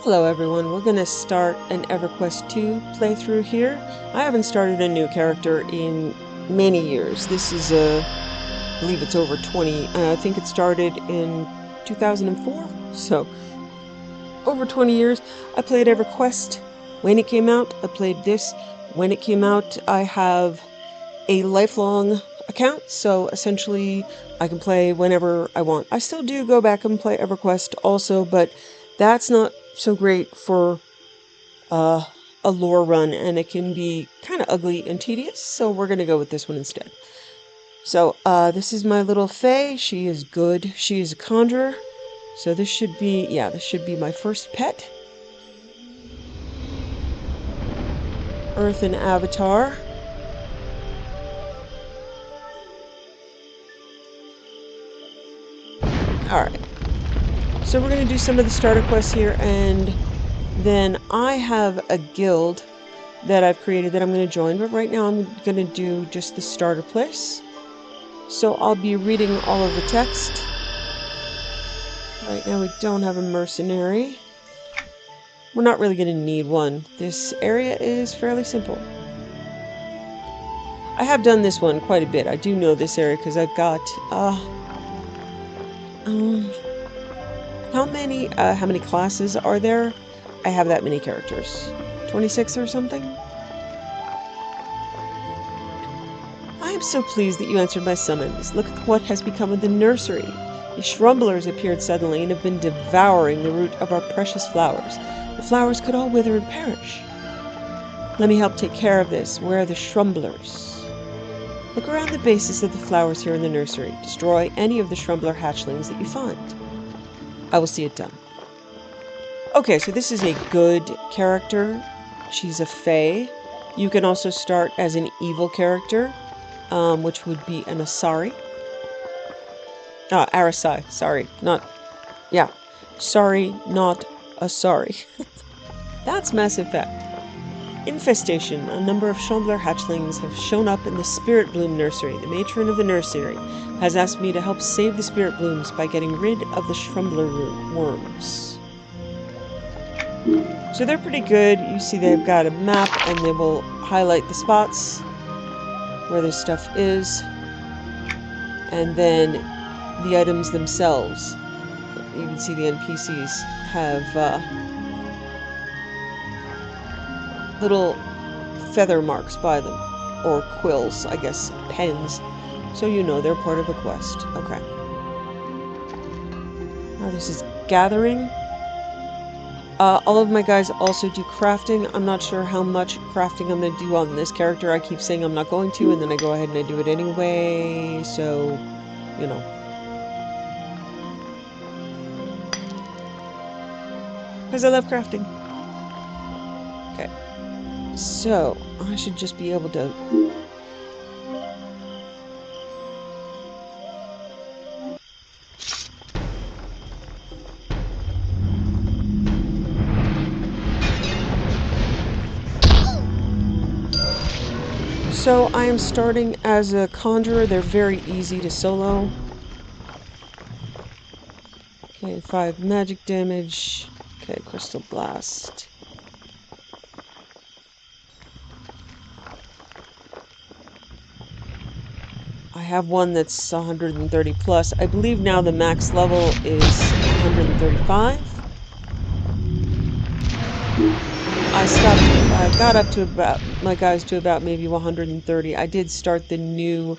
Hello everyone, we're going to start an Everquest 2 playthrough here. I haven't started a new character in many years. This is I believe it's over 20, I think it started in 2004, so over 20 years. I played Everquest when it came out, I played this when it came out. I have a lifelong account, so essentially I can play whenever I want. I still do go back and play Everquest also, but that's not so great for a lore run, and it can be kind of ugly and tedious, so we're going to go with this one instead. So this is my little Fae. She is good. She is a conjurer, so this should be, yeah, this should be my first pet. Earthen avatar. Alright, so we're going to do some of the starter quests here, and then I have a guild that I've created that I'm going to join, but right now I'm going to do just the starter place. So I'll be reading all of the text. Right now we don't have a mercenary. We're not really going to need one. This area is fairly simple. I have done this one quite a bit. I do know this area because I've got, how many classes are there? I have that many characters. 26 or something? I am so pleased that you answered my summons. Look at what has become of the nursery. The Shrumblers appeared suddenly and have been devouring the root of our precious flowers. The flowers could all wither and perish. Let me help take care of this. Where are the Shrumblers? Look around the bases of the flowers here in the nursery. Destroy any of the Shrumbler hatchlings that you find. I will see it done. Okay, so this is a good character. She's a Fae. You can also start as an evil character, which would be an Asari. Arasai, sorry, not, yeah. Sorry, not Asari. That's Mass Effect. Infestation. A number of Shrumbler hatchlings have shown up in the Spirit Bloom Nursery. The matron of the nursery has asked me to help save the Spirit Blooms by getting rid of the Shrumbler worms. So they're pretty good. You see they've got a map and they will highlight the spots where this stuff is. And then the items themselves. You can see the NPCs have little feather marks by them. Or quills, I guess, pens. So you know they're part of a quest. Okay. Now this is gathering. All of my guys also do crafting. I'm not sure how much crafting I'm going to do on this character. I keep saying I'm not going to, and then I go ahead and I do it anyway, so, you know. Because I love crafting. Okay. So, I should just be able to... So I am starting as a conjurer. They're very easy to solo. Okay, 5 magic damage. Okay, crystal blast. I have one that's 130 plus. I believe now the max level is 135. I got up to about, my guys to about maybe 130. I did start the new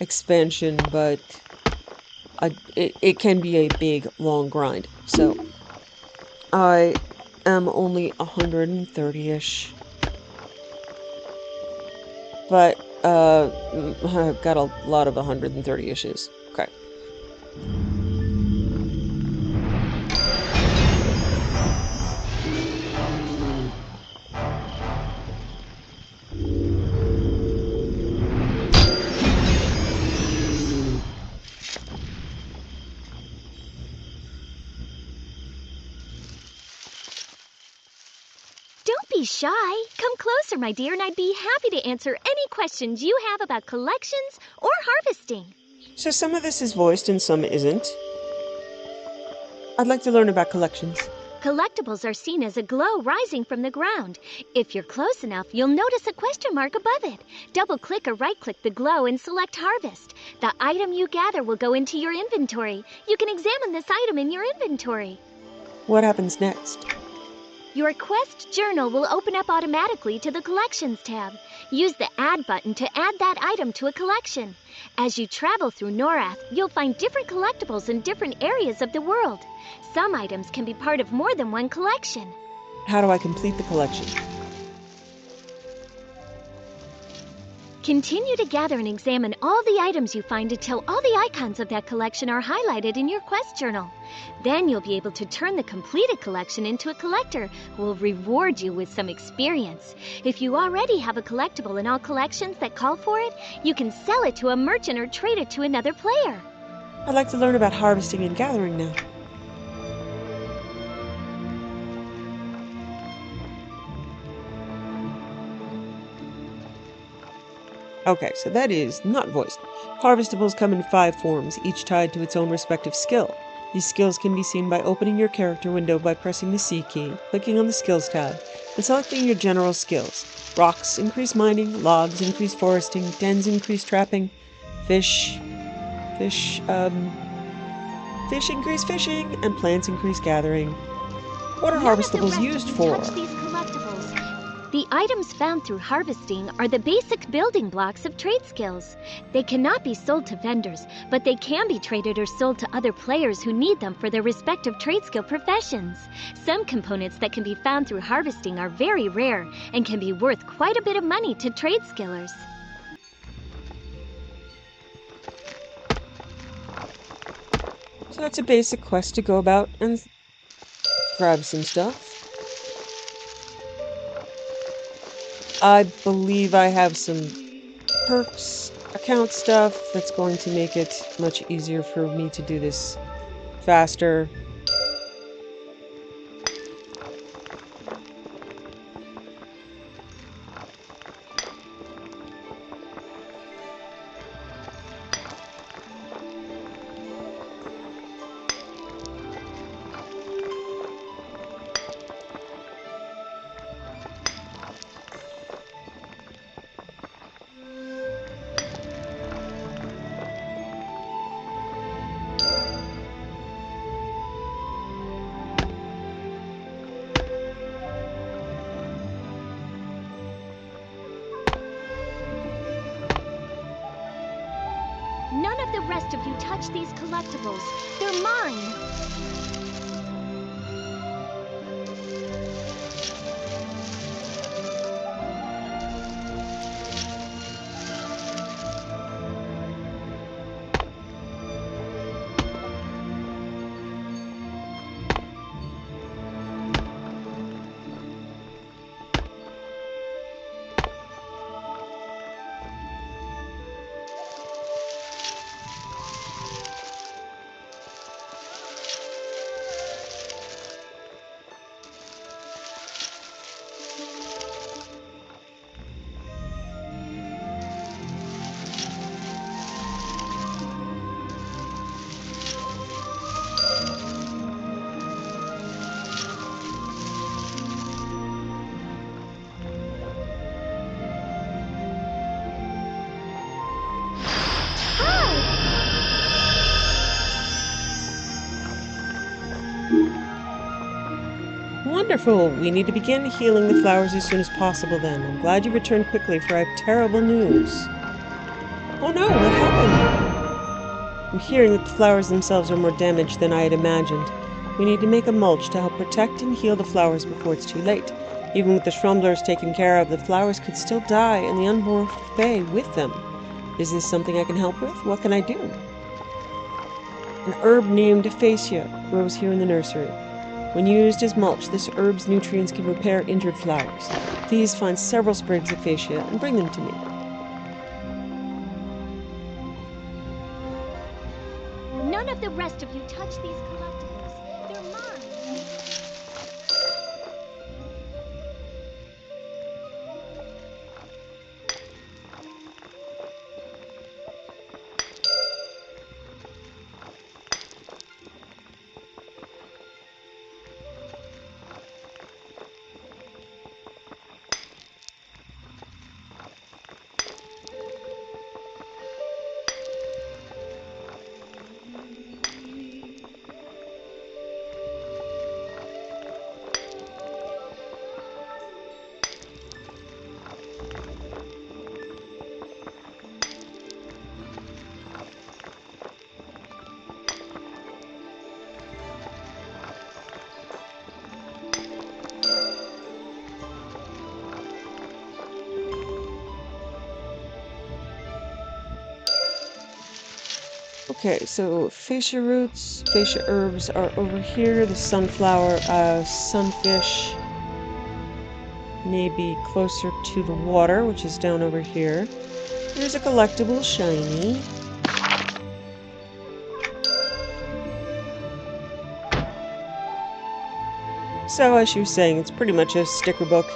expansion, but it can be a big, long grind. So, I am only 130-ish. But, I've got a lot of 130-ishes. Okay. Don't be shy. Come closer, my dear, and I'd be happy to answer any questions you have about collections or harvesting. So some of this is voiced and some isn't. I'd like to learn about collections. Collectibles are seen as a glow rising from the ground. If you're close enough, you'll notice a question mark above it. Double-click or right-click the glow and select Harvest. The item you gather will go into your inventory. You can examine this item in your inventory. What happens next? Your quest journal will open up automatically to the Collections tab. Use the Add button to add that item to a collection. As you travel through Norath, you'll find different collectibles in different areas of the world. Some items can be part of more than one collection. How do I complete the collection? Continue to gather and examine all the items you find until all the icons of that collection are highlighted in your quest journal. Then you'll be able to turn the completed collection into a collector who will reward you with some experience. If you already have a collectible in all collections that call for it, you can sell it to a merchant or trade it to another player. I'd like to learn about harvesting and gathering now. Okay, so that is not voiced. Harvestables come in 5 forms, each tied to its own respective skill. These skills can be seen by opening your character window by pressing the C key, clicking on the Skills tab, and selecting your general skills. Rocks increase mining, logs increase foresting, dens increase trapping, fish increase fishing, and plants increase gathering. What are harvestables used for? The items found through harvesting are the basic building blocks of trade skills. They cannot be sold to vendors, but they can be traded or sold to other players who need them for their respective trade skill professions. Some components that can be found through harvesting are very rare and can be worth quite a bit of money to trade skillers. So that's a basic quest to go about and grab some stuff. I believe I have some perks, account stuff that's going to make it much easier for me to do this faster. None of the rest of you touch these collectibles. They're mine. Wonderful! We need to begin healing the flowers as soon as possible then. I'm glad you returned quickly, for I have terrible news. Oh no, what happened? I'm hearing that the flowers themselves are more damaged than I had imagined. We need to make a mulch to help protect and heal the flowers before it's too late. Even with the Shrumblers taken care of, the flowers could still die and the unborn Fae with them. Is this something I can help with? What can I do? An herb named Fae grows here in the nursery. When used as mulch, this herb's nutrients can repair injured flowers. Please find several sprigs of fascia and bring them to me. None of the rest of you touch these collectibles. They're mine. Okay, so fascia roots, fascia herbs are over here. The sunflower, sunfish may be closer to the water, which is down over here. There's a collectible shiny. So, as she was saying, it's pretty much a sticker book.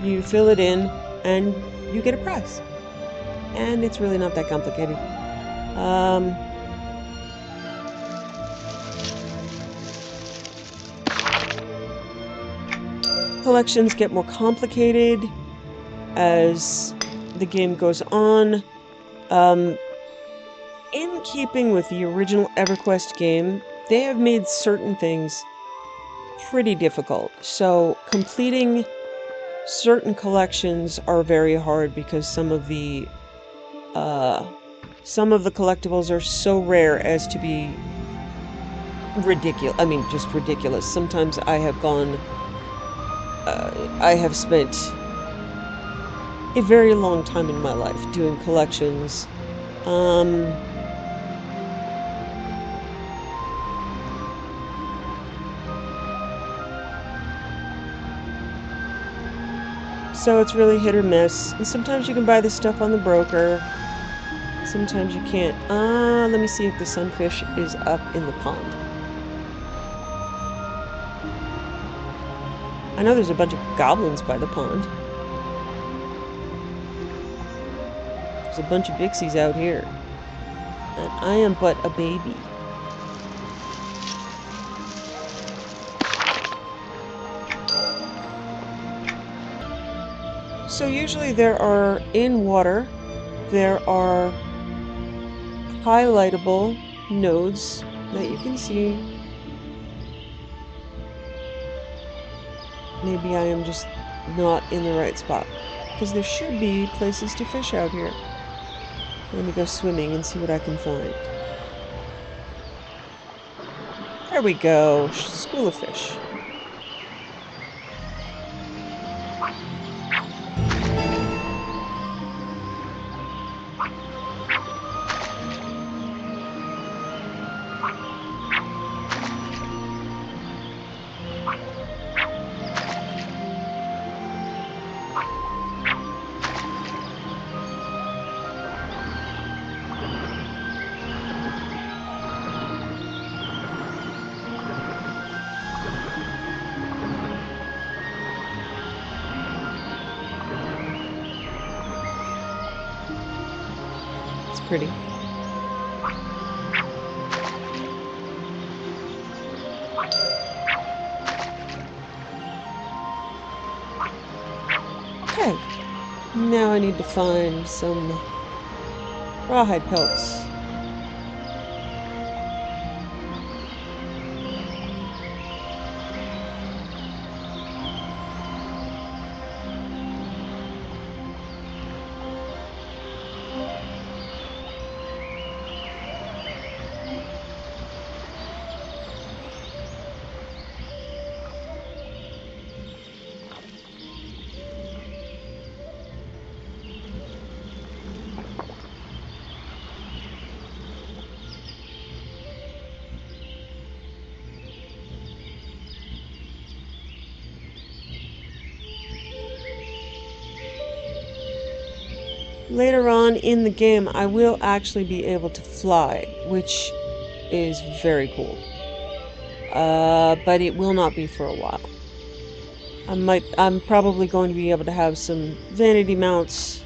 You fill it in, and you get a prize. And it's really not that complicated. Collections get more complicated as the game goes on. In keeping with the original Everquest game, they have made certain things pretty difficult. So completing certain collections are very hard because some of the collectibles are so rare as to be ridiculous. I mean, just ridiculous. Sometimes I have spent a very long time in my life doing collections. So it's really hit or miss. And sometimes you can buy this stuff on the broker. Sometimes you can't. Let me see if the sunfish is up in the pond. I know there's a bunch of goblins by the pond. There's a bunch of bixies out here. And I am but a baby. So usually there are, in water, there are highlightable nodes that you can see. Maybe I am just not in the right spot. Because there should be places to fish out here. Let me go swimming and see what I can find. There we go. School of fish. It's pretty. Okay. Now I need to find some rawhide pelts. Later on in the game, I will actually be able to fly, which is very cool. But it will not be for a while. I'm probably going to be able to have some vanity mounts,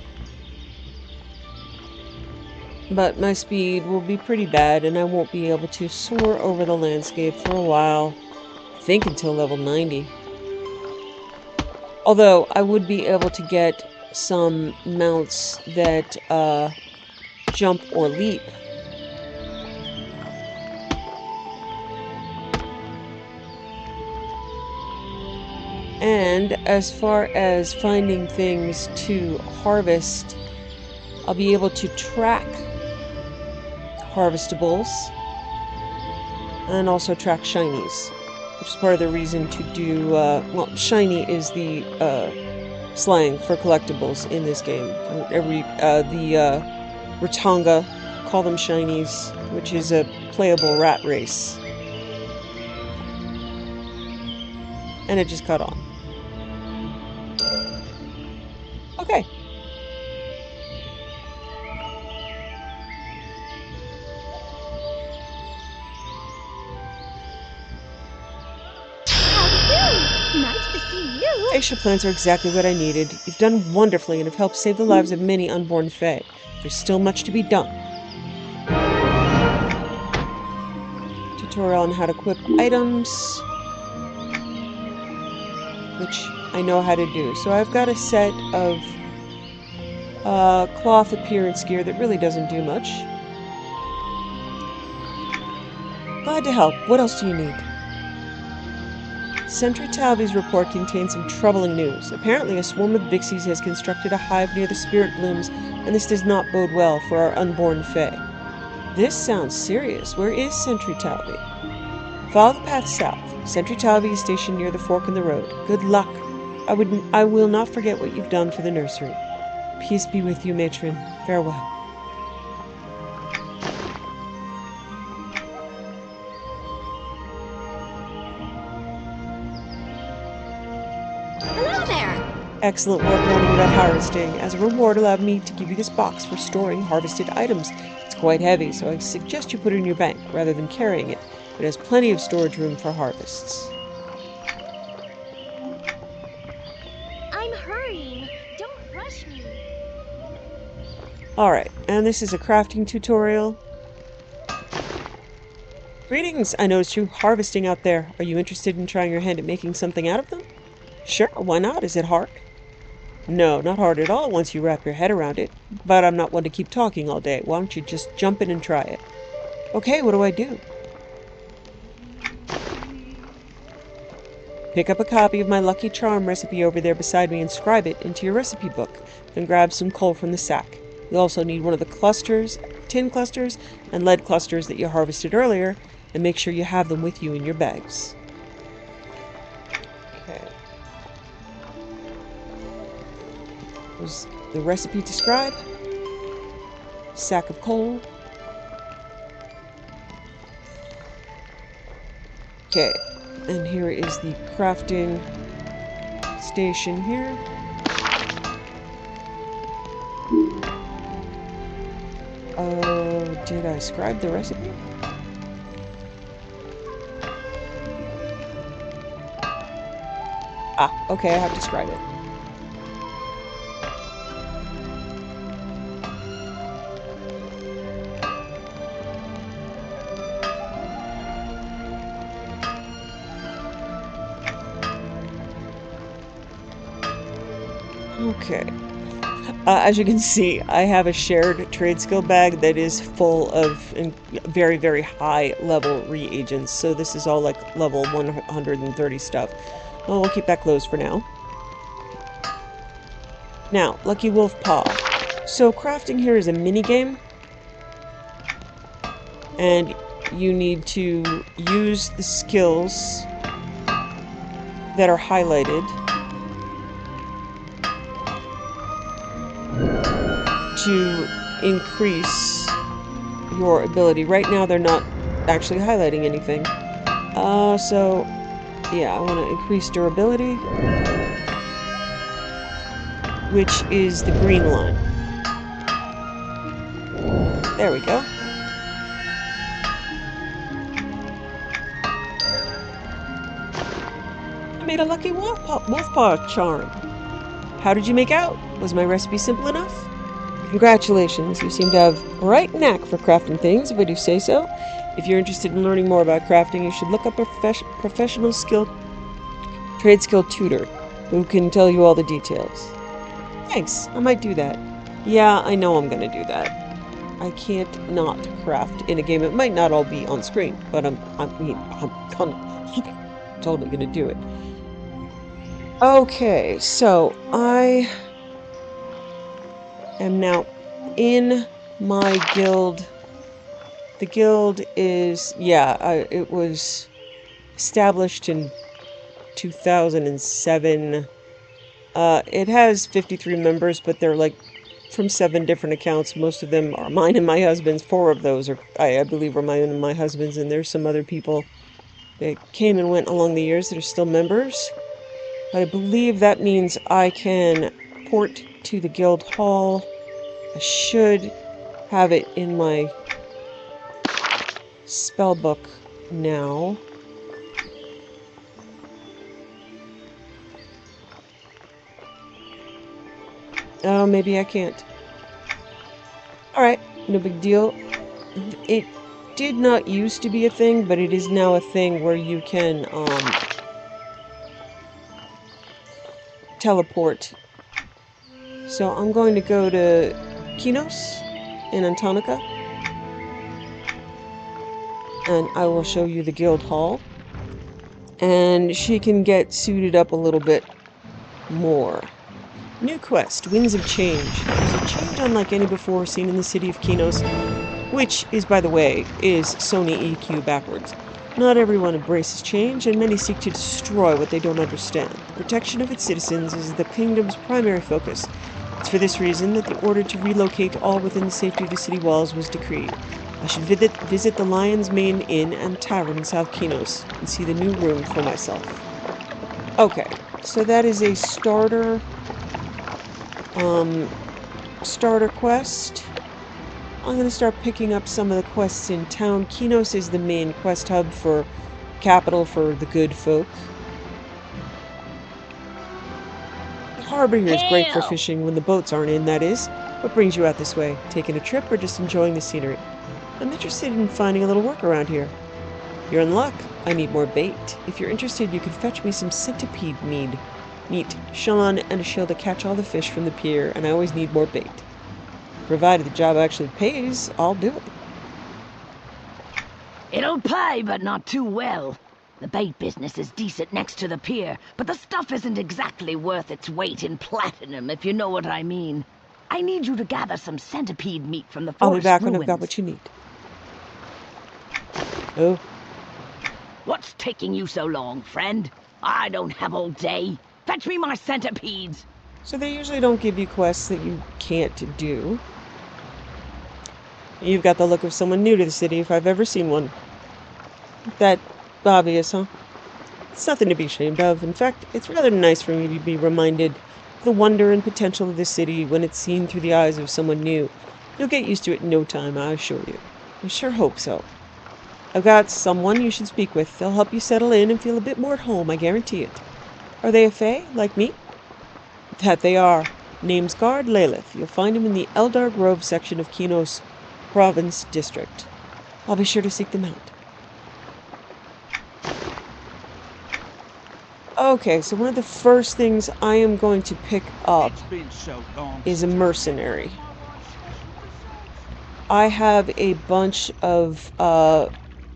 but my speed will be pretty bad and I won't be able to soar over the landscape for a while. I think until level 90. Although I would be able to get some mounts that jump or leap. And as far as finding things to harvest, I'll be able to track harvestables and also track shinies, which is part of the reason to do, well, shiny is the slang for collectibles in this game. The Rotanga call them shinies, which is a playable rat race. And it just caught on. Okay. Nice to see you. Facial plants are exactly what I needed. You've done wonderfully and have helped save the lives of many unborn Fae. There's still much to be done. Tutorial on how to equip items, which I know how to do. So I've got a set of cloth appearance gear that really doesn't do much. Glad to help. What else do you need? Sentry Talby's report contains some troubling news. Apparently, a swarm of Vixies has constructed a hive near the spirit blooms, and this does not bode well for our unborn Fae. This sounds serious. Where is Sentry Talby? Follow the path south. Sentry Talby is stationed near the fork in the road. Good luck. I will not forget what you've done for the nursery. Peace be with you, matron. Farewell. Hello there. Excellent work learning about harvesting. As a reward, allow me to give you this box for storing harvested items. It's quite heavy, so I suggest you put it in your bank rather than carrying it. It has plenty of storage room for harvests. I'm hurrying. Don't rush me. Alright, and this is a crafting tutorial. Greetings! I noticed you harvesting out there. Are you interested in trying your hand at making something out of them? Sure, why not? Is it hard? No, not hard at all once you wrap your head around it. But I'm not one to keep talking all day. Why don't you just jump in and try it? Okay, what do I do? Pick up a copy of my Lucky Charm recipe over there beside me and scribe it into your recipe book. Then grab some coal from the sack. You'll also need one of the clusters, tin clusters, and lead clusters that you harvested earlier, and make sure you have them with you in your bags. Okay. There's the recipe to scribe. Sack of coal. Okay, and here is the crafting station here. Did I scribe the recipe? Ah, okay, I have to scribe it. Okay. As you can see, I have a shared trade skill bag that is full of very, very high level reagents. So this is all like level 130 stuff. Well, we'll keep that closed for now. Now, Lucky Wolf Paw. So crafting here is a mini game. And you need to use the skills that are highlighted to increase your ability. Right now they're not actually highlighting anything. So yeah, I want to increase durability, which is the green line. There we go. I made a Lucky Wolf Paw charm. How did you make out? Was my recipe simple enough? Congratulations, you seem to have a right knack for crafting things, if I do say so. If you're interested in learning more about crafting, you should look up a professional trade skill tutor who can tell you all the details. Thanks, I might do that. Yeah, I know I'm gonna do that. I can't not craft in a game. It might not all be on screen, but I'm totally gonna do it. Okay, so I am now in my guild. The guild is, it was established in 2007. It has 53 members, but they're like from 7 different accounts. Most of them are mine and my husband's. 4 of those are, I believe, are mine and my husband's, and there's some other people that came and went along the years that are still members. But I believe that means I can port to the guild hall. I should have it in my spell book now. Oh, maybe I can't. Alright, no big deal. It did not used to be a thing, but it is now a thing where you can, teleport. So I'm going to go to Kinos in Antonica, and I will show you the guild hall. And she can get suited up a little bit more. New quest, Winds of Change. There's a change unlike any before seen in the city of Kinos, which is, by the way, is Sony EQ backwards. Not everyone embraces change, and many seek to destroy what they don't understand. The protection of its citizens is the kingdom's primary focus. It's for this reason that the order to relocate all within the safety of the city walls was decreed. I should visit the Lion's Mane Inn and Tavern in South Kinos and see the new room for myself. Okay, so that is a starter quest. I'm going to start picking up some of the quests in town. Kinos is the main quest hub for capital for the good folk. The harbor here is great for fishing when the boats aren't in, that is. What brings you out this way? Taking a trip or just enjoying the scenery? I'm interested in finding a little work around here. You're in luck. I need more bait. If you're interested, you can fetch me some centipede meat, Sean, and a shell to catch all the fish from the pier, and I always need more bait. Provided the job actually pays, I'll do it. It'll pay, but not too well. The bait business is decent next to the pier, but the stuff isn't exactly worth its weight in platinum, if you know what I mean. I need you to gather some centipede meat from the forest I'll be back ruins. when I've got what you need. Oh. What's taking you so long, friend? I don't have all day. Fetch me my centipedes. So they usually don't give you quests that you can't do. You've got the look of someone new to the city, if I've ever seen one. That obvious, huh? It's nothing to be ashamed of. In fact, it's rather nice for me to be reminded of the wonder and potential of this city when it's seen through the eyes of someone new. You'll get used to it in no time, I assure you. I sure hope so. I've got someone you should speak with. They'll help you settle in and feel a bit more at home, I guarantee it. Are they a Fae, like me? That they are. Name's Guard Lalith. You'll find him in the Eldar Grove section of Kinos Province District. I'll be sure to seek them out. Okay, so one of the first things I am going to pick up is a mercenary. I have a bunch of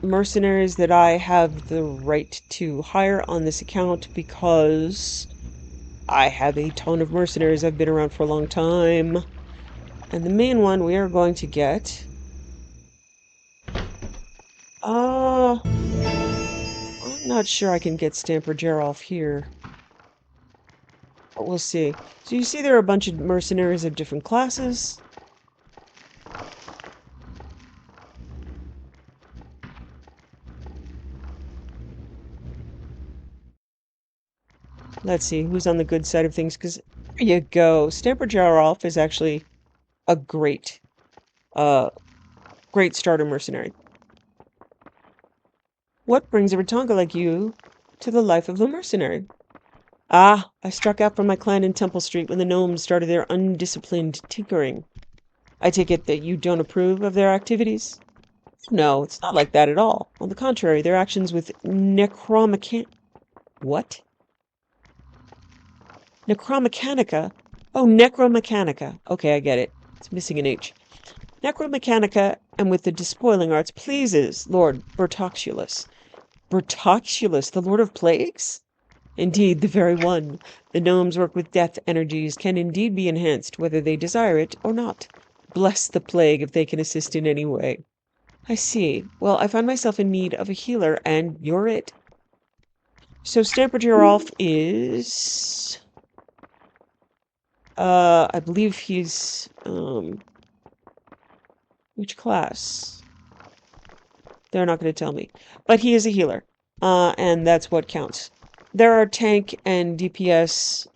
mercenaries that I have the right to hire on this account because I have a ton of mercenaries. I've been around for a long time. And the main one we are going to get... I'm not sure I can get Stamper Gerolf here. But we'll see. So you see there are a bunch of mercenaries of different classes. Let's see who's on the good side of things, because there you go. Stamper Gerolf is actually a great starter mercenary. What brings a Ratonga like you to the life of a mercenary? Ah, I struck out from my clan in Temple Street when the gnomes started their undisciplined tinkering. I take it that you don't approve of their activities? No, it's not like that at all. On the contrary, their actions with What? Necromechanica? Oh, Necromechanica. Okay, I get it. It's missing an H. Necromechanica and with the despoiling arts pleases Lord Bertoxulus. Bertoxulus, the Lord of Plagues? Indeed, the very one. The gnomes work with death energies, can indeed be enhanced, whether they desire it or not. Bless the plague if they can assist in any way. I see. Well, I find myself in need of a healer, and you're it. So Stamper Gerolf is... I believe he's, which class? They're not going to tell me. But he is a healer, and that's what counts. There are tank and DPS.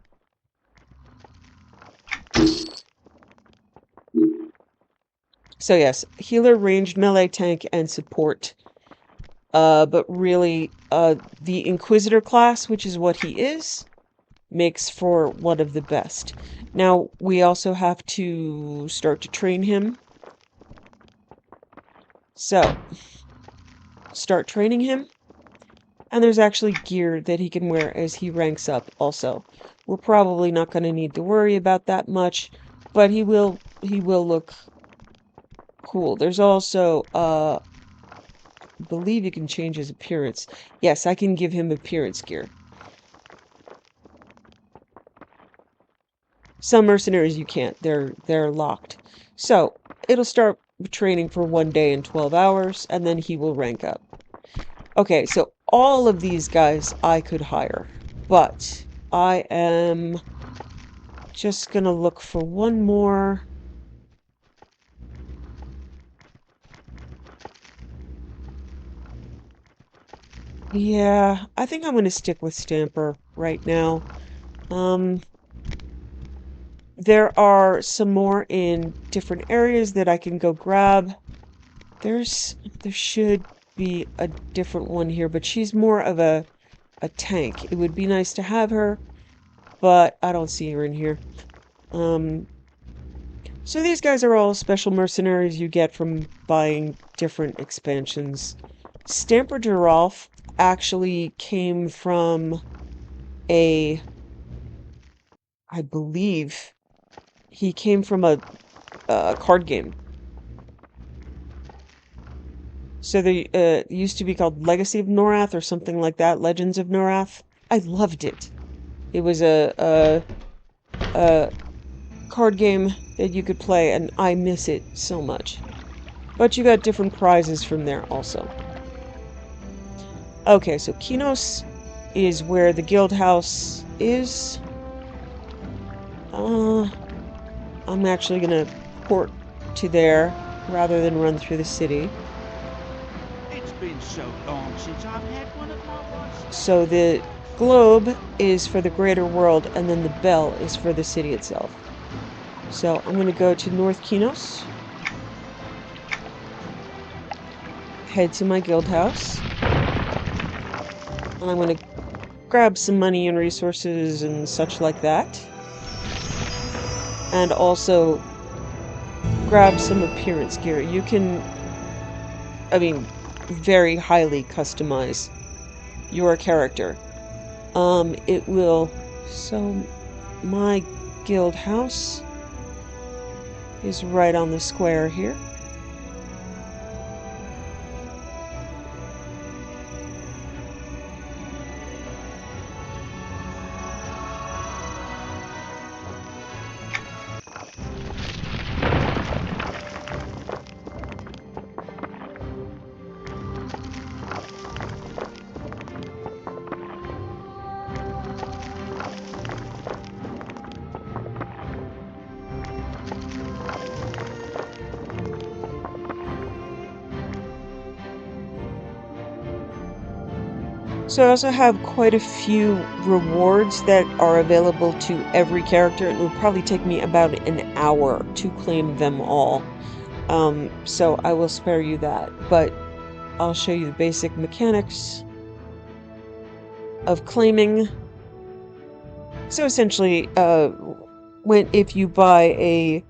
So yes, healer, ranged, melee, tank, and support. But really, the Inquisitor class, which is what he is, makes for one of the best. Now, we also have to start to train him. So, start training him. And there's actually gear that he can wear as he ranks up also. We're probably not going to need to worry about that much, but he will look cool. There's also I believe you can change his appearance. Yes, I can give him appearance gear. Some mercenaries you can't. They're locked. So, it'll start training for 1 day and 12 hours, and then he will rank up. Okay, so all of these guys I could hire, but I am just gonna look for one more. Yeah, I think I'm gonna stick with Stamper right now. There are some more in different areas that I can go grab. There should be a different one here, but she's more of a tank. It would be nice to have her, but I don't see her in here. So these guys are all special mercenaries you get from buying different expansions. Stamper Giraffe actually came from I believe he came from a card game. So they used to be called Legacy of Norath or something like that, Legends of Norath. I loved it. It was a card game that you could play, and I miss it so much. But you got different prizes from there also. Okay, so Kinos is where the guild house is. I'm actually gonna port to there rather than run through the city. It's been so long since I've had one of my wife's. So the globe is for the greater world, and then the bell is for the city itself. So I'm gonna go to North Kinos, head to my guild house, and I'm gonna grab some money and resources and such like that. And also grab some appearance gear. You can, I mean, very highly customize your character. It will, so my guild house is right on the square here. So I also have quite a few rewards that are available to every character. It will probably take me about an hour to claim them all. So I will spare you that, but I'll show you the basic mechanics of claiming. So essentially, if you buy a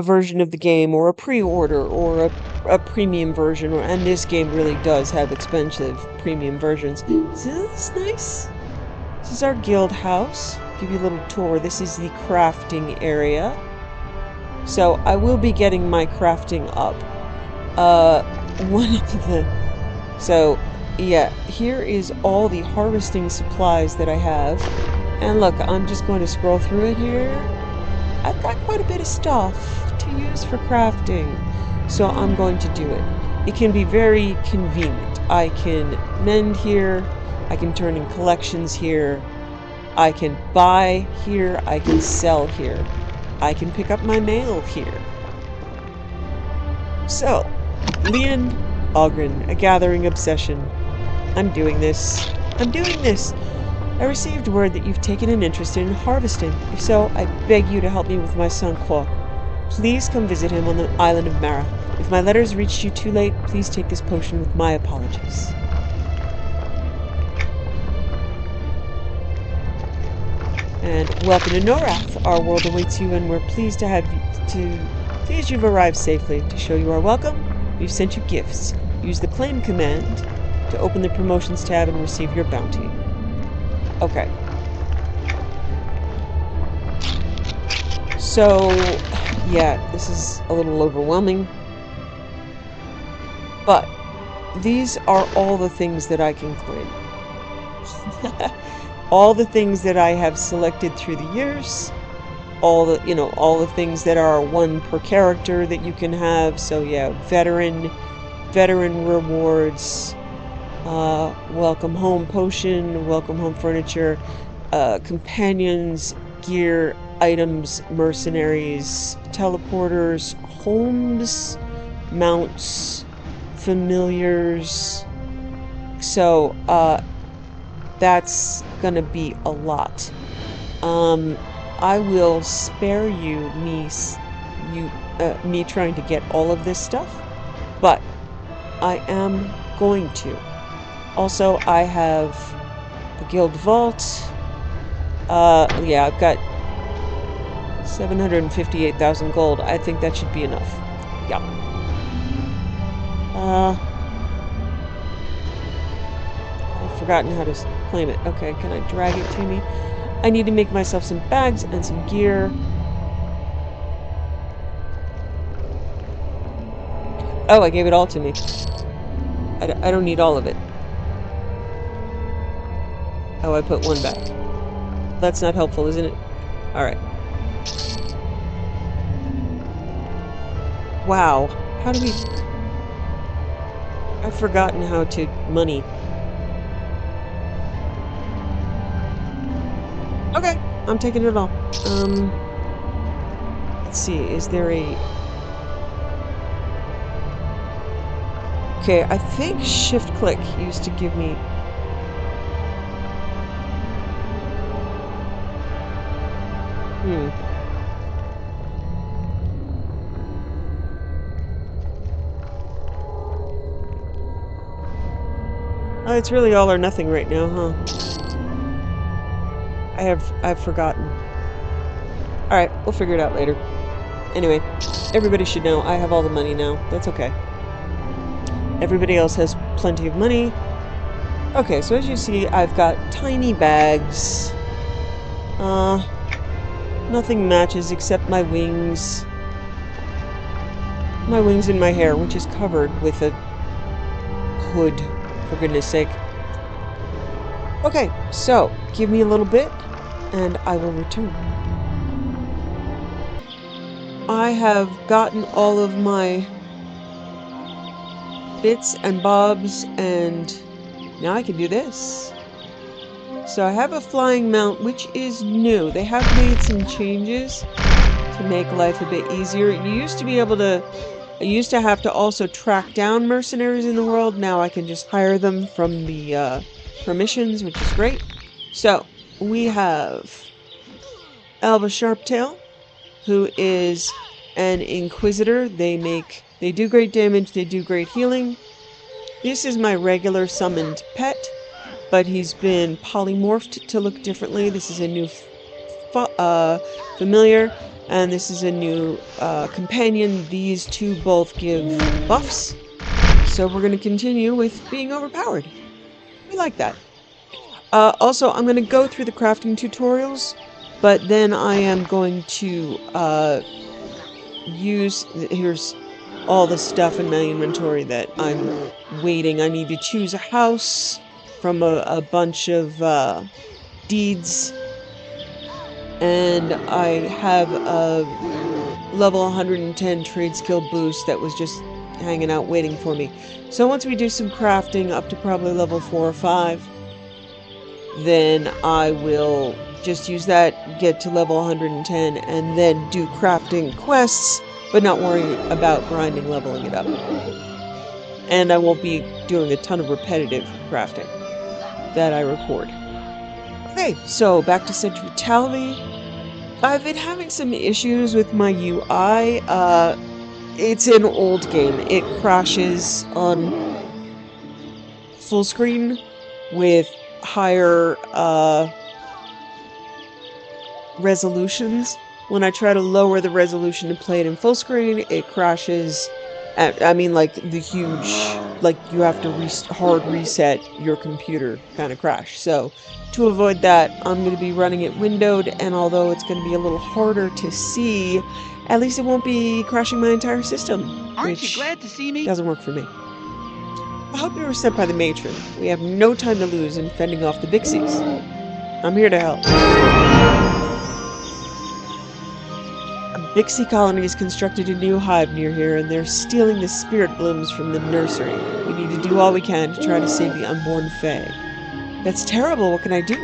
version of the game or a pre-order or a premium version, and this game really does have expensive premium versions. Isn't this nice? This is our guild house. Give you a little tour. This is the crafting area. So I will be getting my crafting up. So yeah, here is all the harvesting supplies that I have. And look, I'm just going to scroll through it here. I've got quite a bit of stuff to use for crafting, so I'm going to do it. It can be very convenient. I can mend here, I can turn in collections here, I can buy here, I can sell here. I can pick up my mail here. So, Leon Ogren, a gathering obsession. I'm doing this. I'm doing this! I received word that you've taken an interest in harvesting. If so, I beg you to help me with my son Croix. Please come visit him on the island of Mara. If my letters reached you too late, please take this potion with my apologies. And welcome to Norath. Our world awaits you, and we're pleased to have you pleased you've arrived safely. To show you our welcome, we've sent you gifts. Use the claim command to open the promotions tab and receive your bounty. Okay. So, yeah, this is a little overwhelming. But these are all the things that I can claim. All the things that I have selected through the years. All the things that are one per character that you can have. So yeah, veteran rewards, welcome home potion, welcome home furniture, companions, gear, items, mercenaries, teleporters, homes, mounts, familiars. So that's gonna be a lot. I will spare you me trying to get all of this stuff, but I am going to. Also, I have the guild vault. Yeah, I've got 758,000 gold. I think that should be enough. Yeah. I've forgotten how to claim it. Okay, can I drag it to me? I need to make myself some bags and some gear. Oh, I gave it all to me. I don't need all of it. Oh, I put one back. That's not helpful, isn't it? Alright. Wow. How do we... I've forgotten how to money. Okay, I'm taking it all. Let's see, is there a... Okay, I think shift-click used to give me... Oh, it's really all or nothing right now, huh? I've forgotten. Alright, we'll figure it out later. Anyway, everybody should know I have all the money now. That's okay. Everybody else has plenty of money. Okay, so as you see, I've got tiny bags. Nothing matches except my wings. My wings and my hair, which is covered with a hood, for goodness sake. Okay, so, give me a little bit, and I will return. I have gotten all of my bits and bobs, and now I can do this. So I have a flying mount, which is new. They have made some changes to make life a bit easier. You used to be able to... I used to have to also track down mercenaries in the world. Now I can just hire them from the permissions, which is great. So, we have Alba Sharptail, who is an Inquisitor. They do great damage, they do great healing. This is my regular summoned pet, but he's been polymorphed to look differently. This is a new familiar, and this is a new companion. These two both give buffs, so we're going to continue with being overpowered. We like that. Also, I'm going to go through the crafting tutorials, but then I am going to here's all the stuff in my inventory that I'm waiting. I need to choose a house from a bunch of deeds, and I have a level 110 trade skill boost that was just hanging out waiting for me. So once we do some crafting up to probably level 4 or 5, then I will just use that, get to level 110, and then do crafting quests, but not worry about grinding leveling it up. And I won't be doing a ton of repetitive crafting that I record. Okay, so back to Centutality. I've been having some issues with my UI. It's an old game. It crashes on full screen with higher resolutions. When I try to lower the resolution to play it in full screen, it crashes. I mean, like the huge, like you have to hard reset your computer kind of crash. So to avoid that, I'm going to be running it windowed, and although it's going to be a little harder to see, at least it won't be crashing my entire system, Aren't you which glad to see me? doesn't work for me. I hope you were sent by the matron. We have no time to lose in fending off the Bixies. I'm here to help. A Bixie colony has constructed a new hive near here, and they're stealing the spirit blooms from the nursery. We need to do all we can to try to save the unborn Fae. That's terrible. What can I do?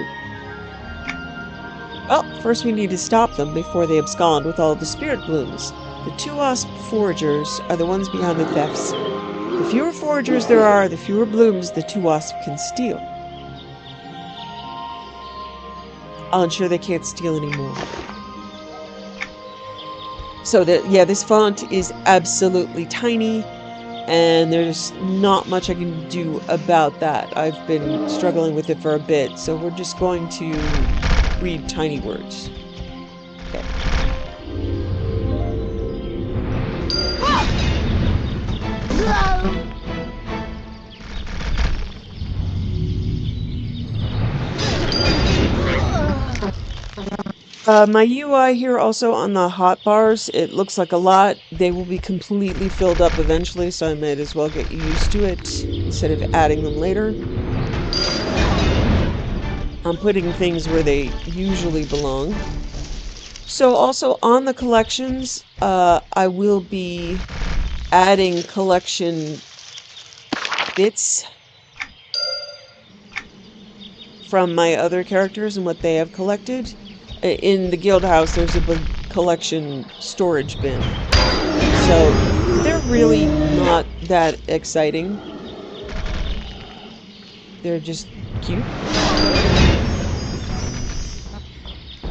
Well, first we need to stop them before they abscond with all of the spirit blooms. The two wasp foragers are the ones behind the thefts. The fewer foragers there are, the fewer blooms the two wasps can steal. I'll ensure they can't steal anymore. So this font is absolutely tiny, and there's not much I can do about that. I've been struggling with it for a bit, so we're just going to read tiny words. Okay. My UI here also on the hotbars, it looks like a lot. They will be completely filled up eventually, so I might as well get used to it instead of adding them later. I'm putting things where they usually belong. So also on the collections, I will be adding collection bits from my other characters and what they have collected. In the guild house, there's a big collection storage bin. So they're really not that exciting. They're just cute.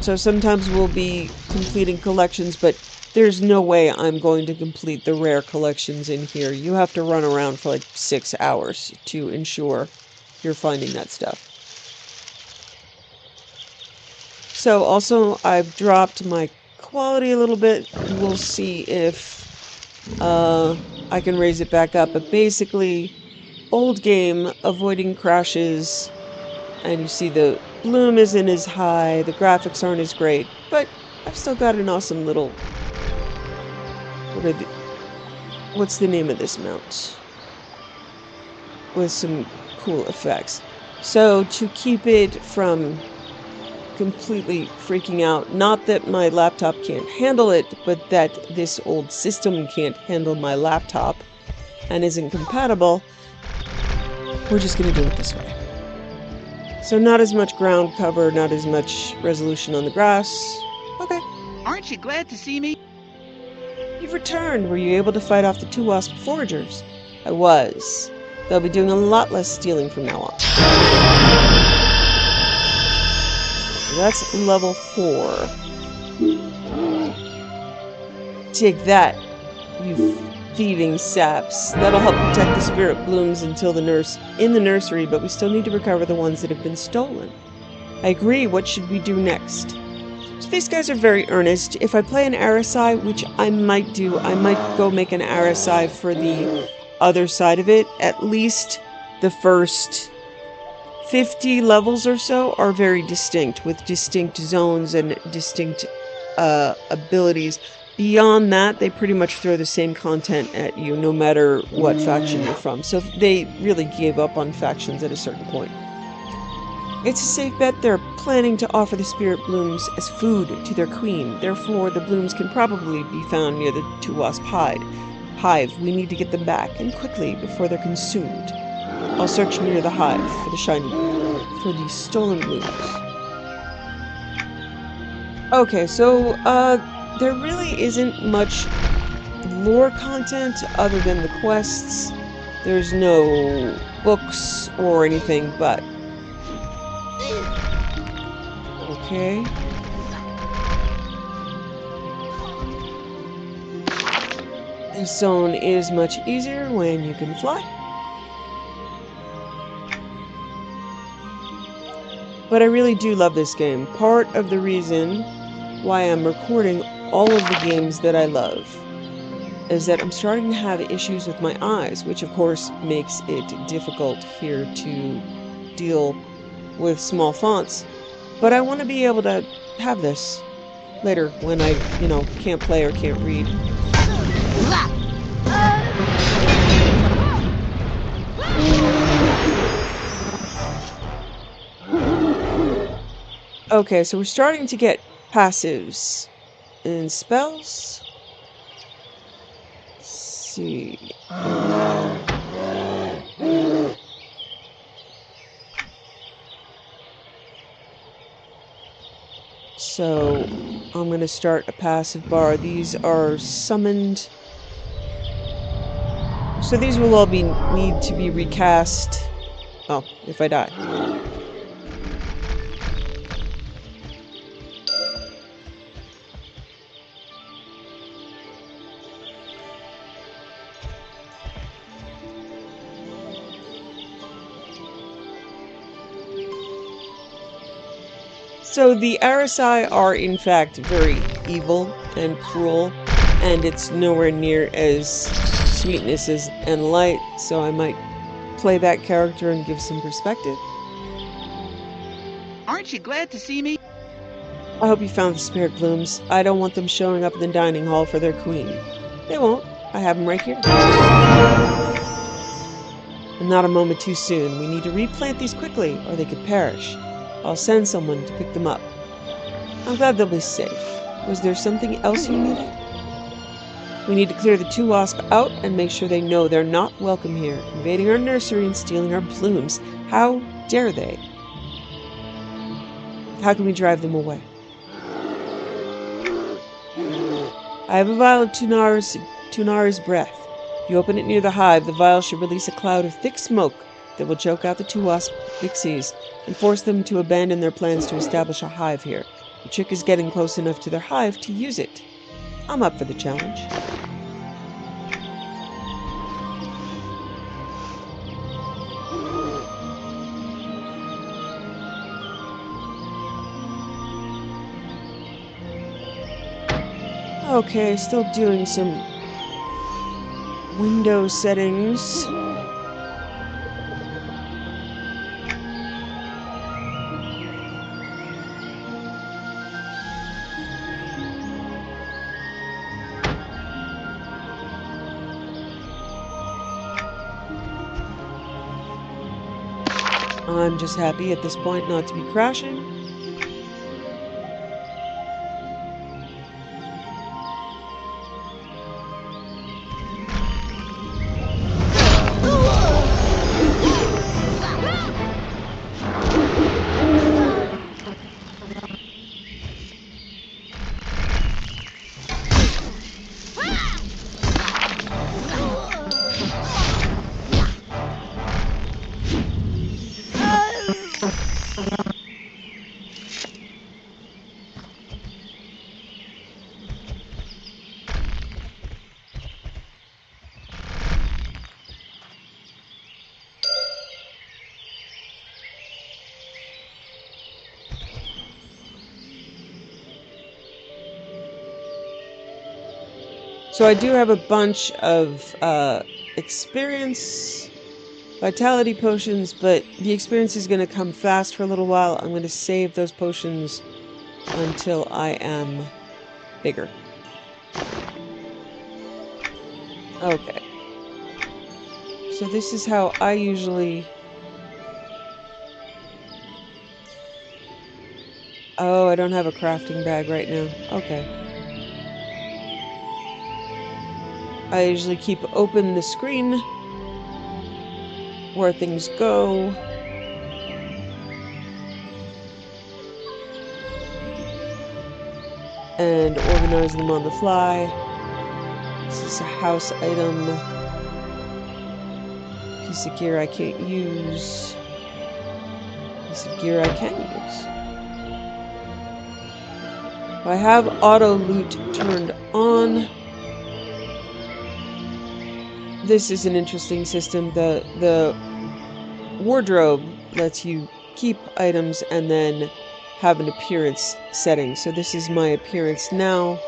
So sometimes we'll be completing collections, but there's no way I'm going to complete the rare collections in here. You have to run around for like 6 hours to ensure you're finding that stuff. So also I've dropped my quality a little bit. We'll see if I can raise it back up. But basically, old game, avoiding crashes, and you see the bloom isn't as high, the graphics aren't as great, but I've still got an awesome little... What's the name of this mount? With some cool effects. So to keep it from completely freaking out, not that my laptop can't handle it, but that this old system can't handle my laptop and isn't compatible, we're just going to do it this way. So not as much ground cover, not as much resolution on the grass. Okay. Aren't you glad to see me? You've returned. Were you able to fight off the two wasp foragers? I was. They'll be doing a lot less stealing from now on. That's level 4. Take that, you thieving saps. That'll help protect the spirit blooms until in the nursery, but we still need to recover the ones that have been stolen. I agree. What should we do next? So these guys are very earnest. If I play an Arasai, which I might do, I might go make an Arasai for the other side of it. At least the first 50 levels or so are very distinct, with distinct zones and distinct abilities. Beyond that, they pretty much throw the same content at you, no matter what faction you're from. So they really gave up on factions at a certain point. It's a safe bet they're planning to offer the spirit blooms as food to their queen. Therefore, the blooms can probably be found near the two wasp hive. We need to get them back, and quickly, before they're consumed. I'll search near the hive for the stolen blooms. Okay, so, there really isn't much lore content other than the quests. There's no books or anything, but... Okay. This zone is much easier when you can fly. But I really do love this game. Part of the reason why I'm recording all of the games that I love is that I'm starting to have issues with my eyes, which of course makes it difficult here to deal with small fonts. But I want to be able to have this later when I, can't play or can't read. Okay, so we're starting to get passives and spells. Let's see. So I'm going to start a passive bar. These are summoned. So these will all need to be recast. Oh, if I die. So the Arasai are in fact very evil and cruel, and it's nowhere near as sweetness and light, so I might play that character and give some perspective. Aren't you glad to see me? I hope you found the spirit blooms. I don't want them showing up in the dining hall for their queen. They won't. I have them right here. And not a moment too soon. We need to replant these quickly, or they could perish. I'll send someone to pick them up. I'm glad they'll be safe. Was there something else you needed? We need to clear the two wasps out and make sure they know they're not welcome here, invading our nursery and stealing our blooms. How dare they? How can we drive them away? I have a vial of Tunara's breath. If you open it near the hive, the vial should release a cloud of thick smoke that will choke out the two wasp pixies and force them to abandon their plans to establish a hive here. The trick is getting close enough to their hive to use it. I'm up for the challenge. Okay, still doing some window settings. I'm just happy at this point not to be crashing. So I do have a bunch of experience, vitality potions, but the experience is going to come fast for a little while. I'm going to save those potions until I am bigger. Okay. So this is how I usually... Oh, I don't have a crafting bag right now. Okay. I usually keep open the screen where things go. and organize them on the fly. This is a house item. Piece of gear I can't use. Piece of gear I can use. I have auto loot turned on. This is an interesting system. The wardrobe lets you keep items and then have an appearance setting. So this is my appearance now.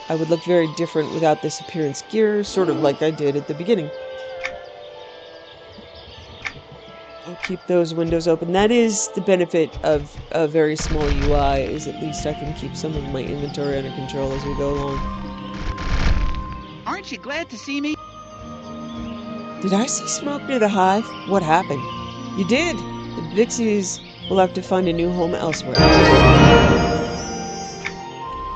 I would look very different without this appearance gear, sort of like I did at the beginning. I'll keep those windows open. That is the benefit of a very small UI, is at least I can keep some of my inventory under control as we go along. Aren't you glad to see me? Did I see smoke near the hive? What happened? You did! The Pixies will have to find a new home elsewhere.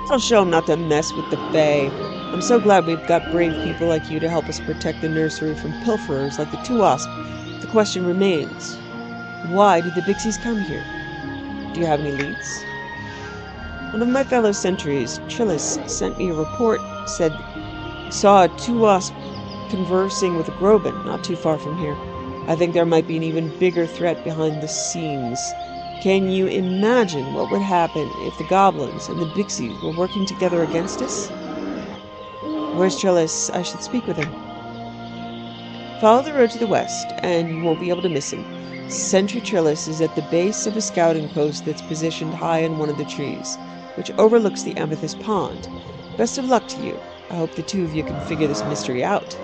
I'll show them not to mess with the Fae. I'm so glad we've got brave people like you to help us protect the nursery from pilferers like the two wasps. The question remains, why did the Pixies come here? Do you have any leads? One of my fellow sentries, Trillis, sent me a report, saw two wasps conversing with a grobin not too far from here. I think there might be an even bigger threat behind the scenes. Can you imagine what would happen if the goblins and the Pixies were working together against us? Where's Trillis? I should speak with him. Follow the road to the west, and you won't be able to miss him. Sentry Trillis is at the base of a scouting post that's positioned high in one of the trees, which overlooks the Amethyst Pond. Best of luck to you. I hope the two of you can figure this mystery out.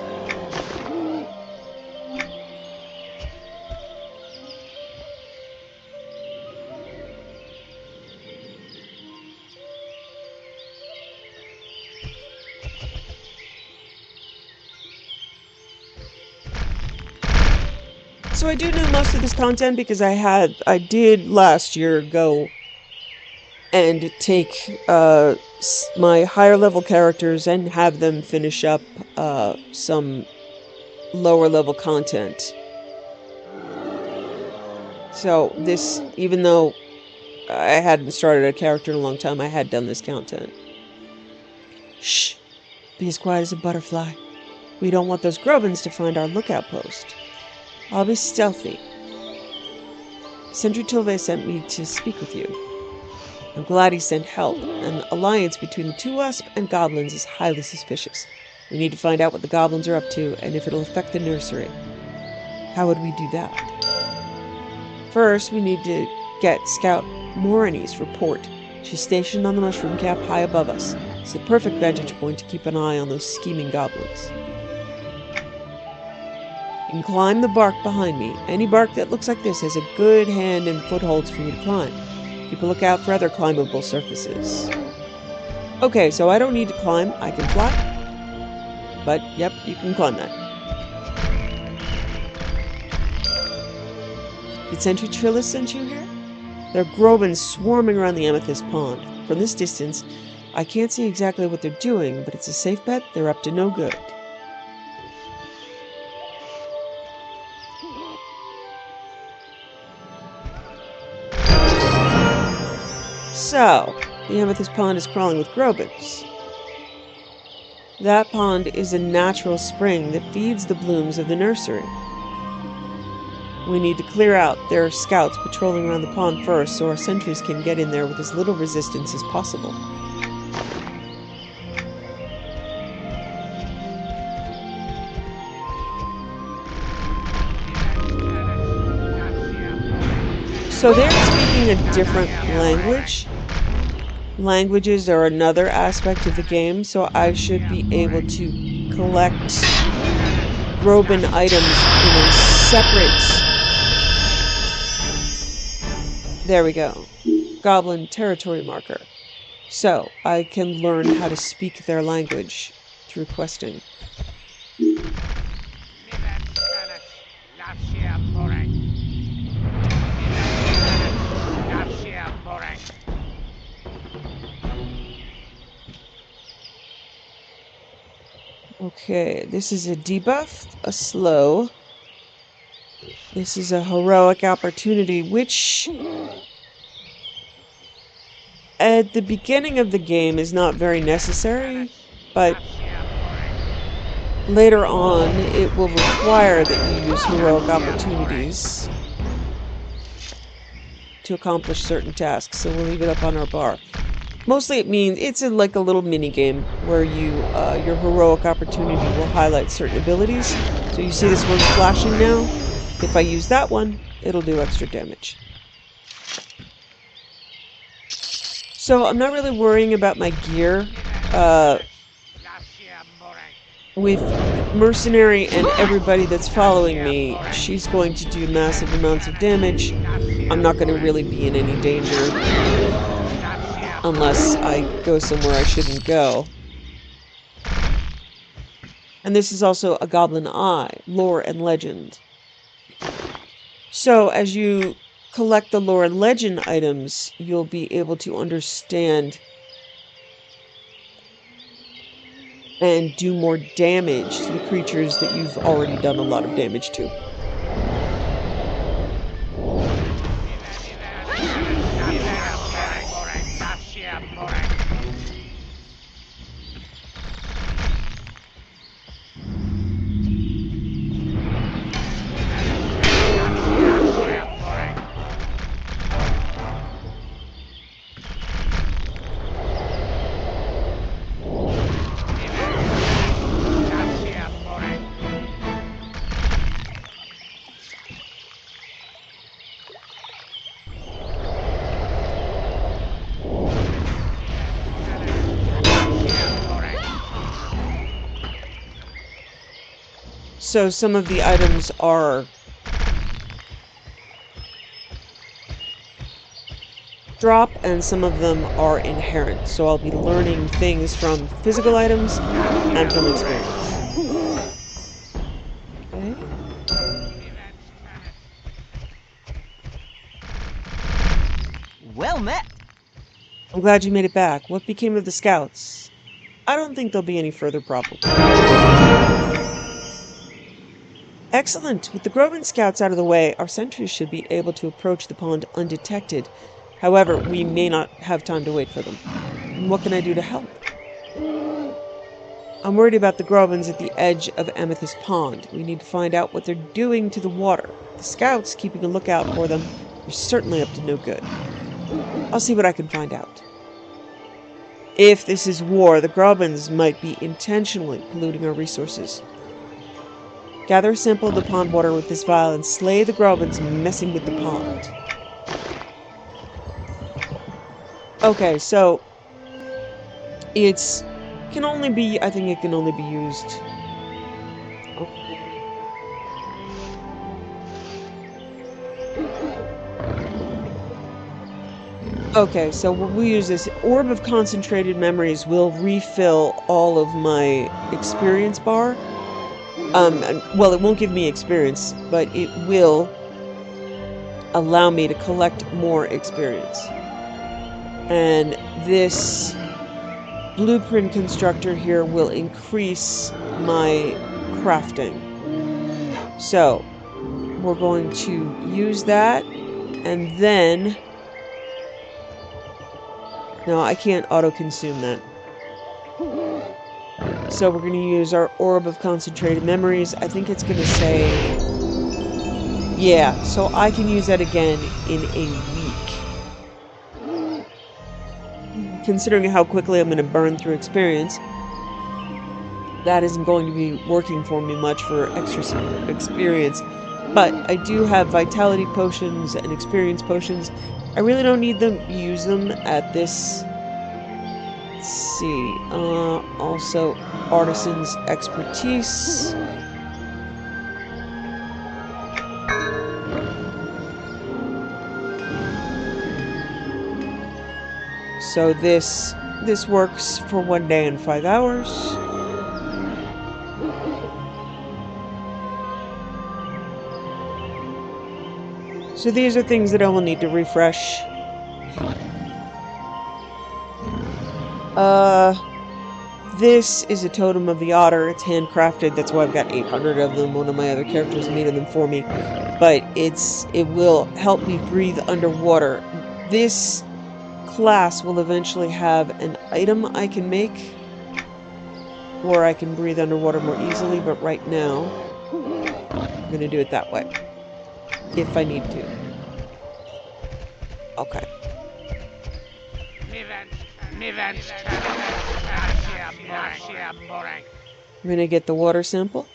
So I do know most of this content because I did last year go and take my higher level characters and have them finish up some lower level content. So this, even though I hadn't started a character in a long time, I had done this content. Shh! Be as quiet as a butterfly. We don't want those grobins to find our lookout post. I'll be stealthy. Sentry Tilve sent me to speak with you. I'm glad he sent help. An alliance between the two wasps and goblins is highly suspicious. We need to find out what the goblins are up to and if it'll affect the nursery. How would we do that? First, we need to get Scout Morini's report. She's stationed on the mushroom cap high above us. It's the perfect vantage point to keep an eye on those scheming goblins. You can climb the bark behind me. Any bark that looks like this has a good hand and footholds for you to climb. Keep a lookout for other climbable surfaces. Okay, so I don't need to climb. I can fly. But, yep, you can climb that. Did Sentry Trillis send you here? There are grobins swarming around the Amethyst Pond. From this distance, I can't see exactly what they're doing, but it's a safe bet they're up to no good. So, the Amethyst Pond is crawling with grobins. That pond is a natural spring that feeds the blooms of the nursery. We need to clear out. There are scouts patrolling around the pond first, so our sentries can get in there with as little resistance as possible. So they're speaking a different language. Languages are another aspect of the game, so I should be able to collect grobin items in a separate... There we go. Goblin territory marker. So I can learn how to speak their language through questing. Okay, this is a debuff, a slow. This is a heroic opportunity, which at the beginning of the game is not very necessary, but later on it will require that you use heroic opportunities to accomplish certain tasks, so we'll leave it up on our bar. Mostly it means it's like a little mini game where your heroic opportunity will highlight certain abilities. So you see this one's flashing now. If I use that one, it'll do extra damage. So I'm not really worrying about my gear. With Mercenary and everybody that's following me, she's going to do massive amounts of damage. I'm not going to really be in any danger unless I go somewhere I shouldn't go. And this is also a Goblin Eye, lore and legend. So as you collect the lore and legend items, you'll be able to understand and do more damage to the creatures that you've already done a lot of damage to. So some of the items are drop and some of them are inherent. So I'll be learning things from physical items and from experience. Okay. Well met. I'm glad you made it back. What became of the scouts? I don't think there'll be any further problems. Excellent! With the grobin scouts out of the way, our sentries should be able to approach the pond undetected. However, we may not have time to wait for them. What can I do to help? I'm worried about the grobins at the edge of Amethyst Pond. We need to find out what they're doing to the water. The scouts keeping a lookout for them are certainly up to no good. I'll see what I can find out. If this is war, the grobins might be intentionally polluting our resources. Gather a sample of the pond water with this vial and slay the grobins messing with the pond. Okay, so I think it can only be used. Okay, so when we use this Orb of Concentrated Memories will refill all of my experience bar. Well, it won't give me experience, but it will allow me to collect more experience. And this blueprint constructor here will increase my crafting. So, we're going to use that, and then... No, I can't auto-consume that. So we're going to use our Orb of Concentrated Memories. I think it's going to say... Yeah, so I can use that again in a week. Considering how quickly I'm going to burn through experience, that isn't going to be working for me much for extra experience. But I do have vitality potions and experience potions. I really don't need them. Use them at this. Let's see. Also, artisan's expertise. So this works for 1 day and 5 hours. So these are things that I will need to refresh. This is a Totem of the Otter. It's handcrafted. That's why I've got 800 of them. One of my other characters made them for me. But it will help me breathe underwater. This class will eventually have an item I can make, or I can breathe underwater more easily, but right now, I'm going to do it that way, if I need to. Okay. I'm going to get the water sample.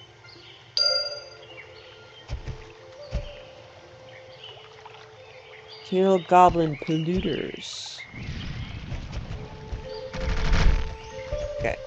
Kill goblin polluters. Okay.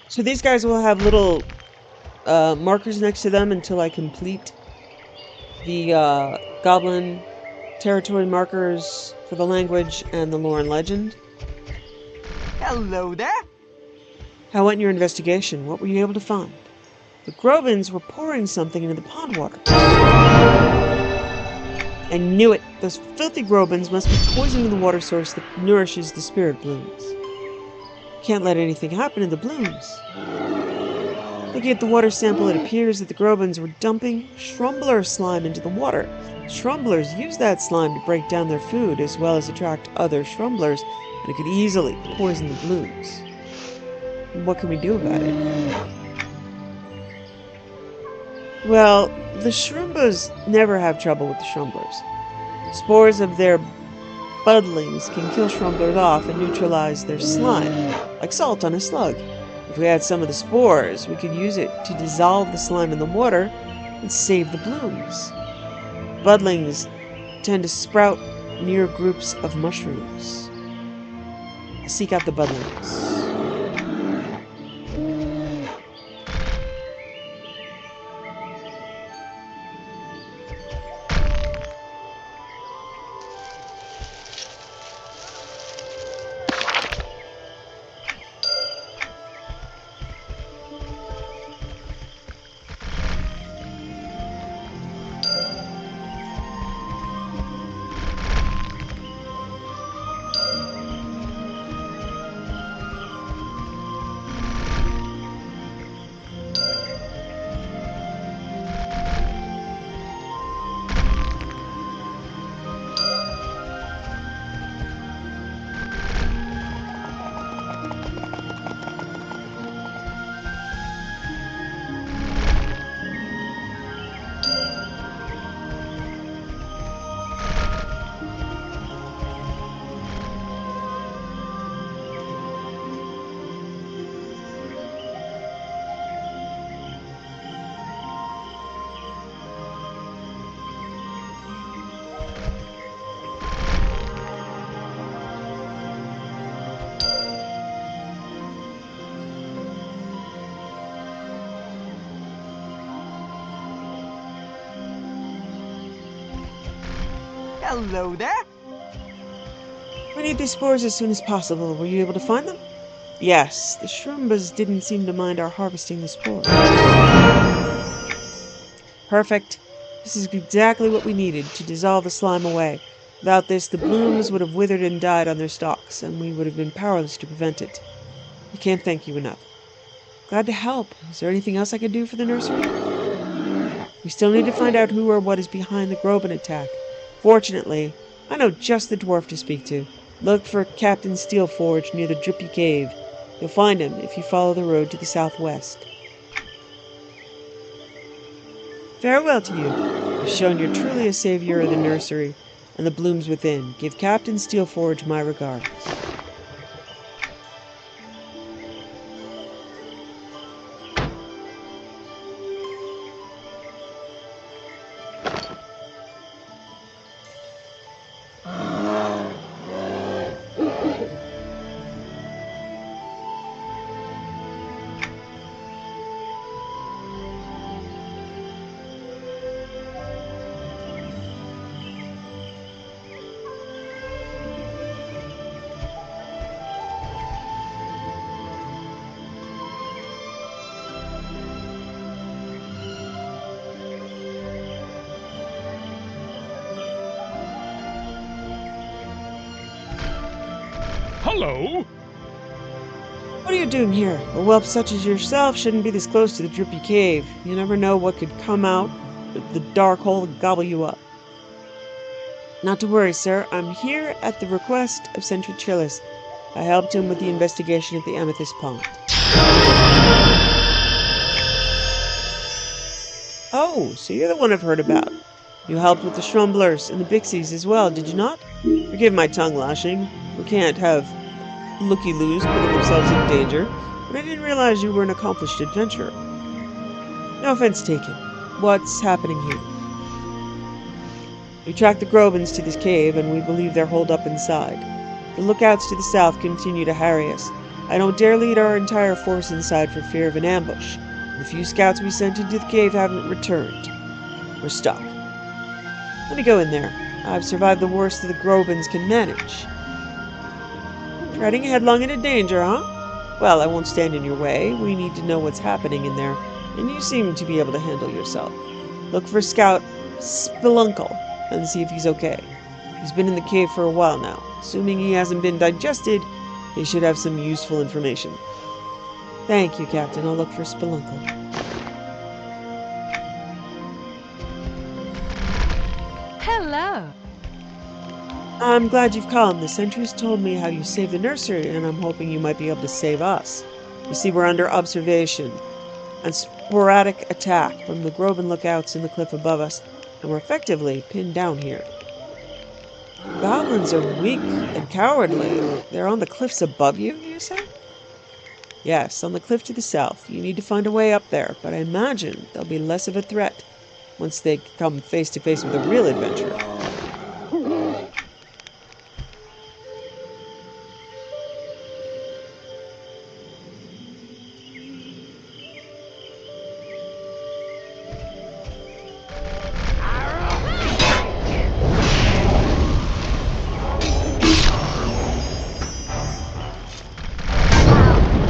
So these guys will have little markers next to them until I complete the goblin territory markers for the language and the lore and legend. Hello there. How went your investigation? What were you able to find? The grobins were pouring something into the pond water. I knew it! Those filthy grobins must be poisoning the water source that nourishes the spirit blooms. Can't let anything happen to the blooms. Looking at the water sample, it appears that the grobins were dumping Shrumbler slime into the water. Shrumblers use that slime to break down their food as well as attract other Shrumblers, and it could easily poison the blooms. What can we do about it? Well, the Shrumblers never have trouble with the Shrumblers. Spores of their budlings can kill Shrumblers off and neutralize their slime, like salt on a slug. If we had some of the spores, we could use it to dissolve the slime in the water and save the blooms. Budlings tend to sprout near groups of mushrooms. Seek out the budlings. Hello there. We need these spores as soon as possible. Were you able to find them? Yes, the Shrumblers didn't seem to mind our harvesting the spores. Perfect. This is exactly what we needed to dissolve the slime away. Without this, the blooms would have withered and died on their stalks, and we would have been powerless to prevent it. I can't thank you enough. Glad to help. Is there anything else I can do for the nursery? We still need to find out who or what is behind the Grobin attack. Fortunately, I know just the dwarf to speak to. Look for Captain Steelforge near the Drippy Cave. You'll find him if you follow the road to the southwest. Farewell to you. You've shown you're truly a savior of the nursery and the blooms within. Give Captain Steelforge my regards. Hello? What are you doing here? A whelp such as yourself shouldn't be this close to the drippy cave. You never know what could come out the dark hole and gobble you up. Not to worry, sir. I'm here at the request of Sentry Chillis. I helped him with the investigation at the Amethyst Pond. Oh, so you're the one I've heard about. You helped with the Shrumblers and the Bixies as well, did you not? Forgive my tongue lashing. We can't have looky-loos putting themselves in danger, but I didn't realize you were an accomplished adventurer. No offense taken. What's happening here? We tracked the grobins to this cave, and we believe they're holed up inside. The lookouts to the south continue to harry us. I don't dare lead our entire force inside for fear of an ambush. The few scouts we sent into the cave haven't returned. We're stuck. Let me go in there. I've survived the worst that the grobins can manage. Treading headlong into danger, huh? Well, I won't stand in your way. We need to know what's happening in there, and you seem to be able to handle yourself. Look for Scout Speluncle and see if he's okay. He's been in the cave for a while now. Assuming he hasn't been digested, he should have some useful information. Thank you, Captain. I'll look for Speluncle. Hello. I'm glad you've come. The sentries told me how you saved the nursery, and I'm hoping you might be able to save us. You see, we're under observation and sporadic attack from the grobin lookouts in the cliff above us, and we're effectively pinned down here. Goblins are weak and cowardly. They're on the cliffs above you, you say? Yes, on the cliff to the south. You need to find a way up there, but I imagine they'll be less of a threat once they come face to face with a real adventurer.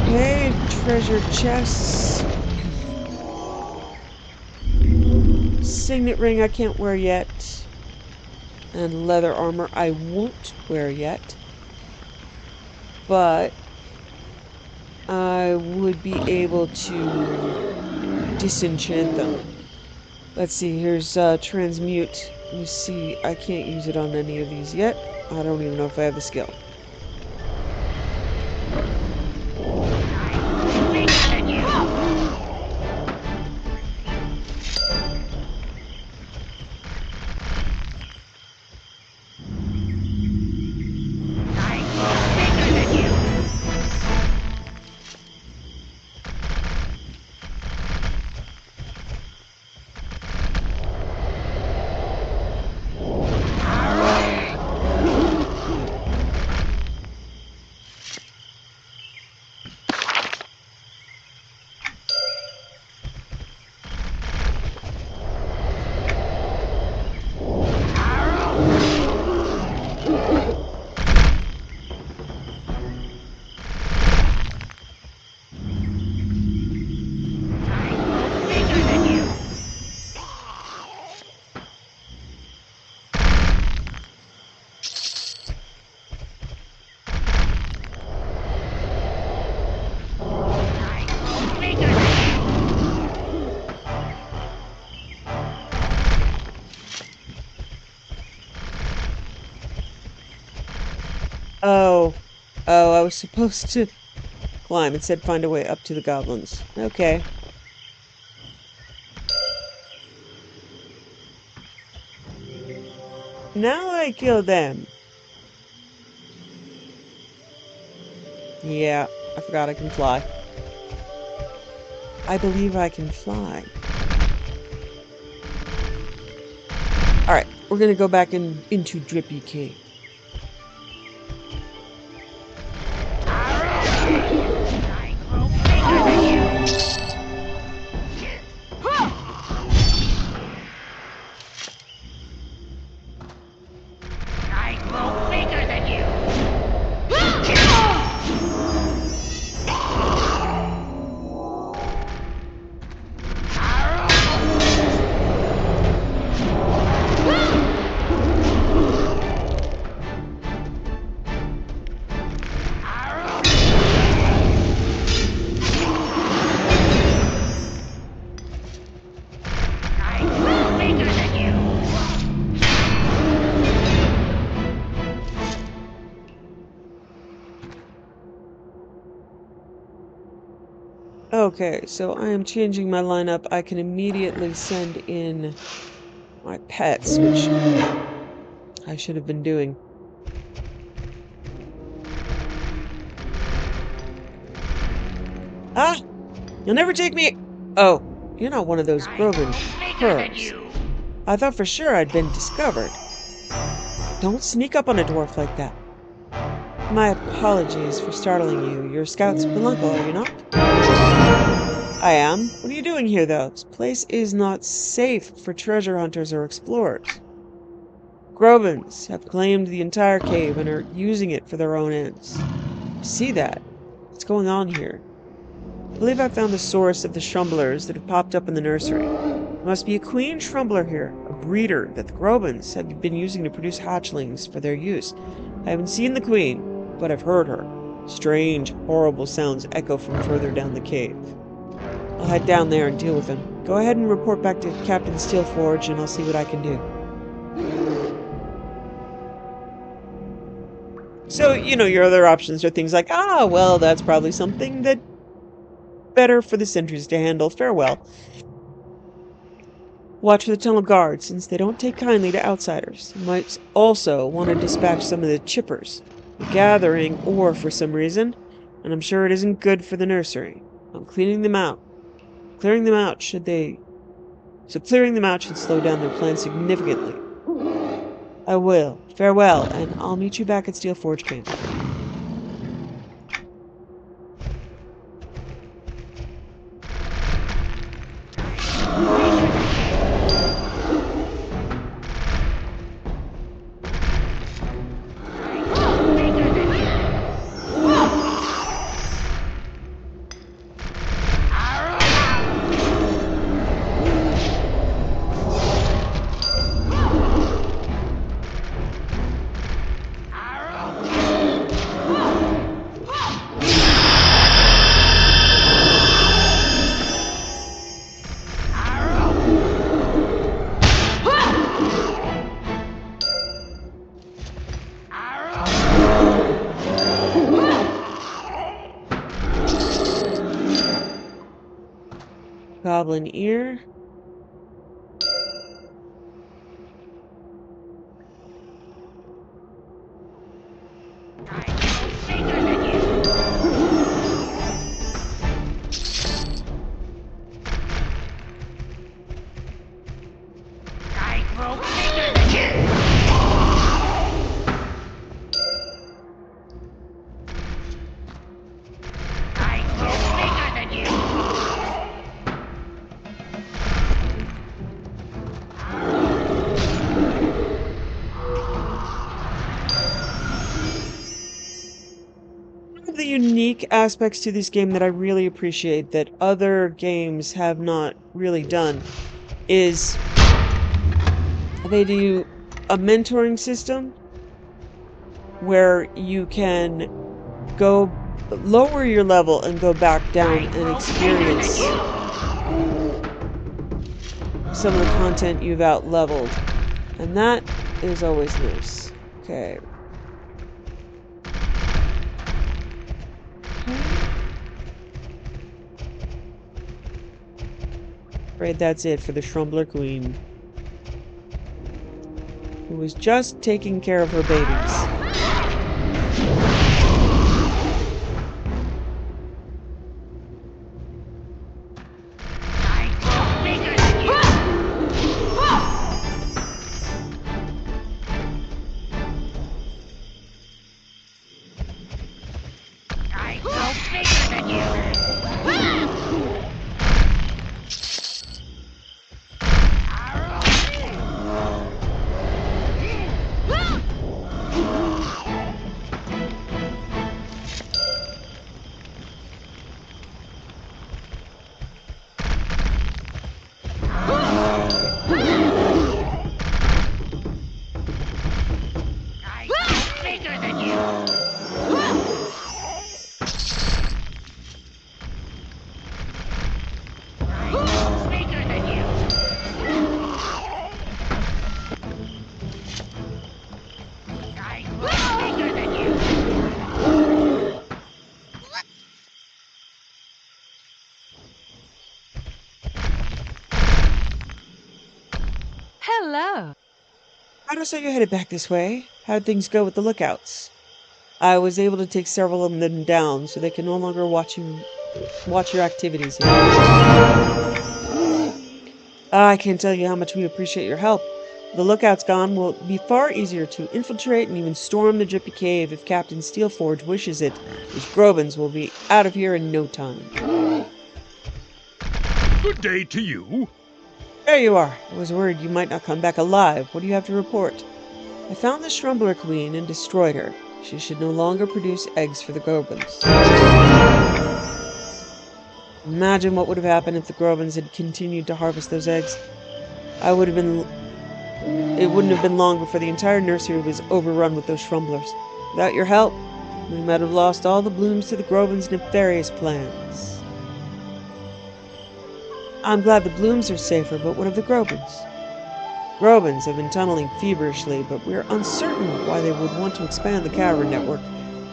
Okay, treasure chests. Signet ring I can't wear yet. And leather armor I won't wear yet. But I would be able to disenchant them. Let's see, here's transmute. You see, I can't use it on any of these yet. I don't even know if I have the skill. Oh, I was supposed to climb. It said find a way up to the goblins. Okay. Now I kill them. Yeah, I forgot I can fly. I believe I can fly. Alright, we're gonna go back into Drippy Cave. Okay, so I am changing my lineup. I can immediately send in my pets, which I should have been doing. Ah! You'll never take me! Oh, you're not one of those grobin curs. I thought for sure I'd been discovered. Don't sneak up on a dwarf like that. My apologies for startling you. You're Scout's Speluncle, are you not? I am. What are you doing here, though? This place is not safe for treasure hunters or explorers. Grobins have claimed the entire cave and are using it for their own ends. See that? What's going on here? I believe I found the source of the Shrumblers that have popped up in the nursery. There must be a queen Shrumbler here, a breeder that the Grobins have been using to produce hatchlings for their use. I haven't seen the queen, but I've heard her. Strange, horrible sounds echo from further down the cave. I'll head down there and deal with them. Go ahead and report back to Captain Steelforge, and I'll see what I can do. So, your other options are things like, well, that's probably something that better for the sentries to handle. Farewell. Watch for the tunnel guards, since they don't take kindly to outsiders. You might also want to dispatch some of the chippers. They're gathering ore for some reason, and I'm sure it isn't good for the nursery. I'm cleaning them out. Clearing them out should slow down their plans significantly. I will. Farewell, and I'll meet you back at Steelforge Camp. Goblin ear. Of the unique aspects to this game that I really appreciate that other games have not really done is they do a mentoring system where you can go lower your level and go back down and experience some of the content you've out leveled, and that is always nice. Okay. Afraid that's it for the Shrumbler Queen, who was just taking care of her babies. I saw you headed back this way. How'd things go with the lookouts? I was able to take several of them down, so they can no longer watch your activities here. I can't tell you how much we appreciate your help. The lookout's gone will be far easier to infiltrate and even storm the Drippy Cave if Captain Steelforge wishes it. These grobins will be out of here in no time. Good day to you. There you are. I was worried you might not come back alive. What do you have to report? I found the Shrumbler Queen and destroyed her. She should no longer produce eggs for the grobins. Imagine what would have happened if the grobins had continued to harvest those eggs. It wouldn't have been long before the entire nursery was overrun with those Shrumblers. Without your help, we might have lost all the blooms to the grobins' nefarious plans. I'm glad the blooms are safer, but what of the grobins? Grobins have been tunneling feverishly, but we're uncertain why they would want to expand the cavern network.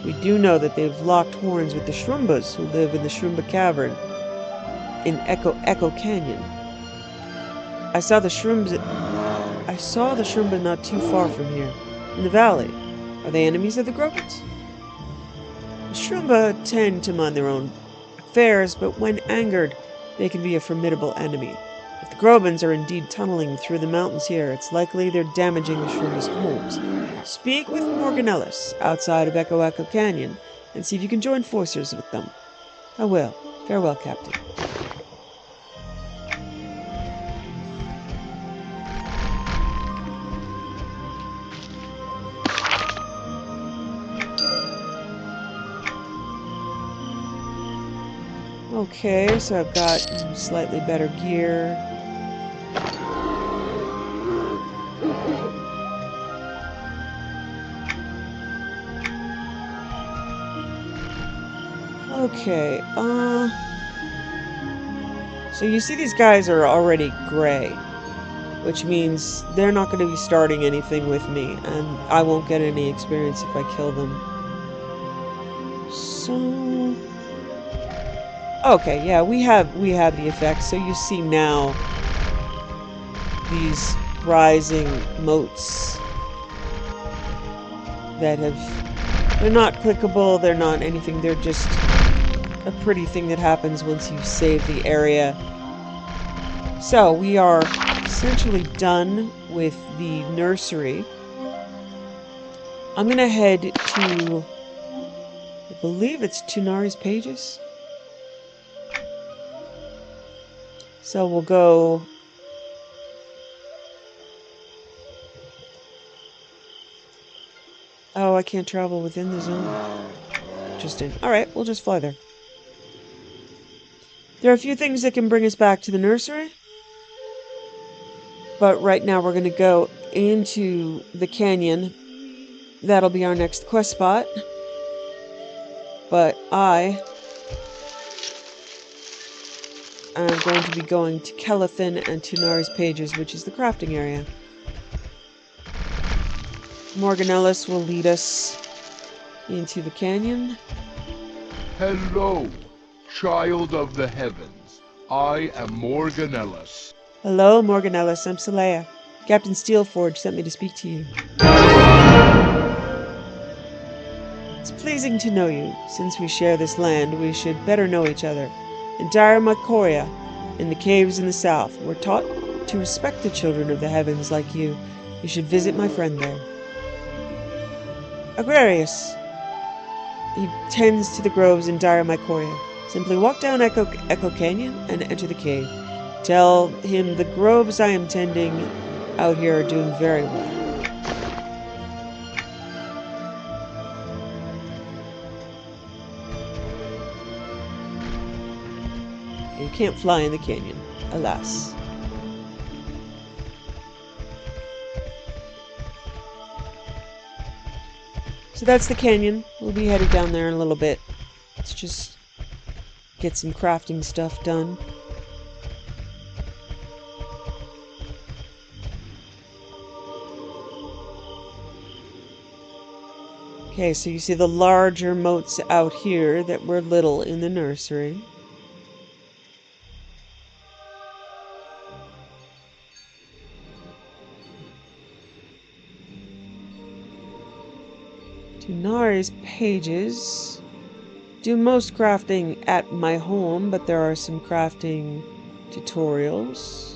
We do know that they've locked horns with the Shrumbas, who live in the Shrumba Cavern in Echo Canyon. I saw the Shrumba not too far from here, in the valley. Are they enemies of the grobins? The Shrumba tend to mind their own affairs, but when angered, they can be a formidable enemy. If the grobins are indeed tunneling through the mountains here, it's likely they're damaging the Shrumba's homes. Speak with Morganellis outside of Echo Canyon and see if you can join forces with them. I will. Farewell, Captain. Okay, so I've got slightly better gear. Okay, so you see these guys are already gray, which means they're not going to be starting anything with me, and I won't get any experience if I kill them. So... okay, yeah, we have the effect. So you see now these rising moats that they're not clickable, they're not anything, they're just a pretty thing that happens once you save the area. So we are essentially done with the nursery. I'm gonna head to, I believe it's Tunari's Pages. So we'll go... oh, I can't travel within the zone. Interesting. Alright, we'll just fly there. There are a few things that can bring us back to the nursery. But right now we're going to go into the canyon. That'll be our next quest spot. But I am going to be going to Kelathan and Tunari's Pages, which is the crafting area. Morganellis will lead us into the canyon. Hello, child of the heavens. I am Morganellis. Hello, Morganellis. I'm Seleia. Captain Steelforge sent me to speak to you. It's pleasing to know you. Since we share this land, we should better know each other. In Dire Macoria, in the caves in the south, we're taught to respect the children of the heavens like you. You should visit my friend there. Agrarius. He tends to the groves in Dire Macoria. Simply walk down Echo Canyon and enter the cave. Tell him the groves I am tending out here are doing very well. You can't fly in the canyon, alas. So that's the canyon. We'll be headed down there in a little bit. Let's just get some crafting stuff done. Okay, so you see the larger moats out here that were little in the nursery. Inari's pages. Do most crafting at my home, but there are some crafting tutorials.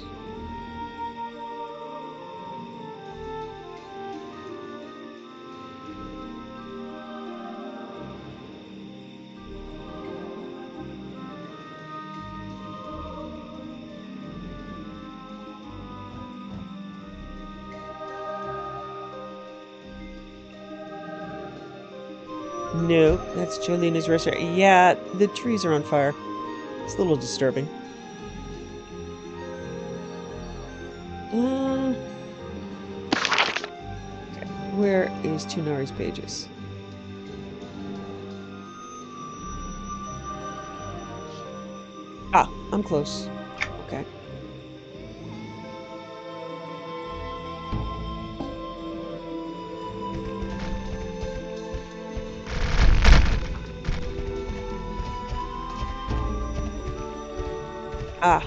Nope, that's Jolina's restaurant. Yeah, the trees are on fire. It's a little disturbing. Okay, where is Tunari's pages? Ah, I'm close. Okay. Ah,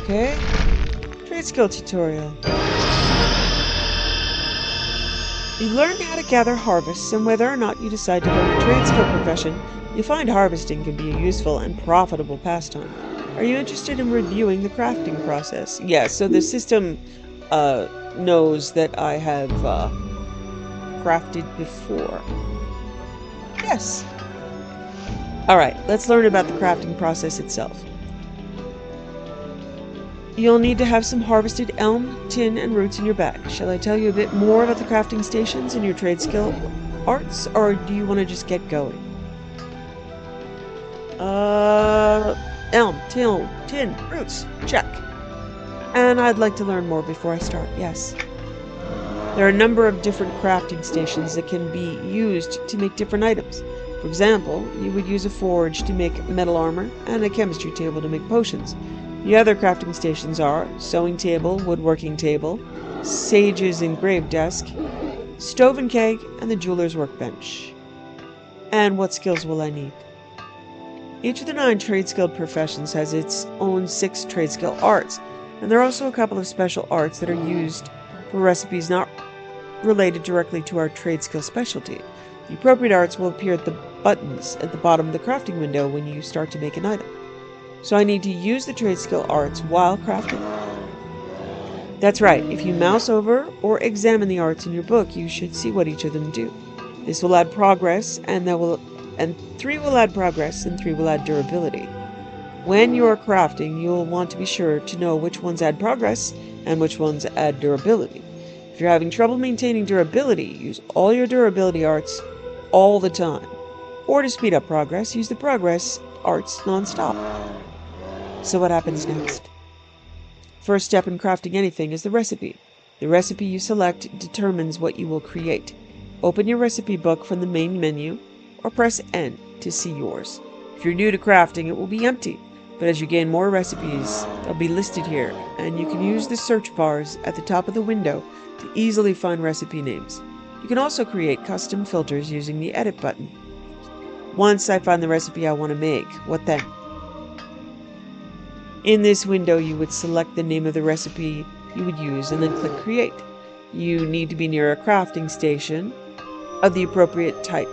okay. Trade skill tutorial. You learn how to gather harvests, and whether or not you decide to learn a trade skill profession, you'll find harvesting can be a useful and profitable pastime. Are you interested in reviewing the crafting process? Yes, so the system knows that I have crafted before. Yes. Alright, let's learn about the crafting process itself. You'll need to have some harvested elm, tin, and roots in your bag. Shall I tell you a bit more about the crafting stations and your trade skill arts, or do you want to just get going? Elm, tin, roots, check. And I'd like to learn more before I start, yes. There are a number of different crafting stations that can be used to make different items. For example, you would use a forge to make metal armor and a chemistry table to make potions. The other crafting stations are sewing table, woodworking table, sage's engraved desk, stove and keg, and the jeweler's workbench. And what skills will I need? Each of the 9 trade-skilled professions has its own 6 trade-skill arts, and there are also a couple of special arts that are used for recipes not related directly to our trade-skill specialty. The appropriate arts will appear at the buttons at the bottom of the crafting window when you start to make an item. So I need to use the trade skill arts while crafting. That's right, if you mouse over or examine the arts in your book, you should see what each of them do. This will add progress, and 3 will add progress, and 3 will add durability. When you're crafting, you'll want to be sure to know which ones add progress and which ones add durability. If you're having trouble maintaining durability, use all your durability arts all the time. Or to speed up progress, use the progress arts non-stop. So what happens next? First step in crafting anything is the recipe. The recipe you select determines what you will create. Open your recipe book from the main menu, or press N to see yours. If you're new to crafting, it will be empty, but as you gain more recipes, they'll be listed here, and you can use the search bars at the top of the window to easily find recipe names. You can also create custom filters using the Edit button. Once I find the recipe I want to make, what then? In this window, you would select the name of the recipe you would use and then click Create. You need to be near a crafting station of the appropriate type.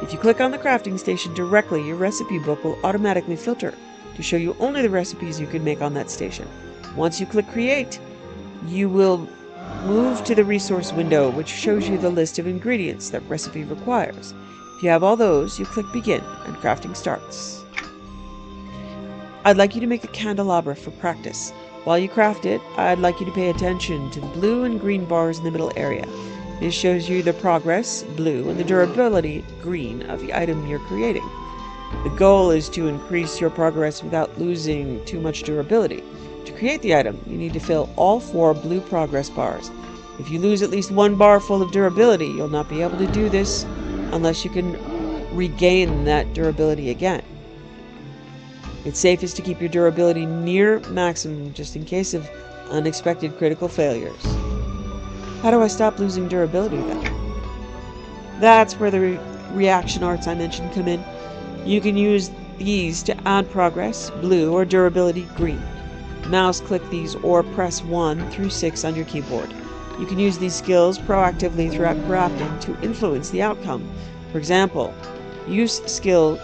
If you click on the crafting station directly, your recipe book will automatically filter to show you only the recipes you can make on that station. Once you click Create, you will move to the resource window, which shows you the list of ingredients that recipe requires. If you have all those, you click Begin and crafting starts. I'd like you to make a candelabra for practice. While you craft it, I'd like you to pay attention to the blue and green bars in the middle area. This shows you the progress, blue, and the durability, green, of the item you're creating. The goal is to increase your progress without losing too much durability. To create the item, you need to fill all 4 blue progress bars. If you lose at least 1 bar full of durability, you'll not be able to do this unless you can regain that durability again. It's safest to keep your durability near maximum just in case of unexpected critical failures. How do I stop losing durability then? That's where the reaction arts I mentioned come in. You can use these to add progress, blue, or durability, green. Mouse click these or press 1 through 6 on your keyboard. You can use these skills proactively throughout crafting to influence the outcome. For example, use skills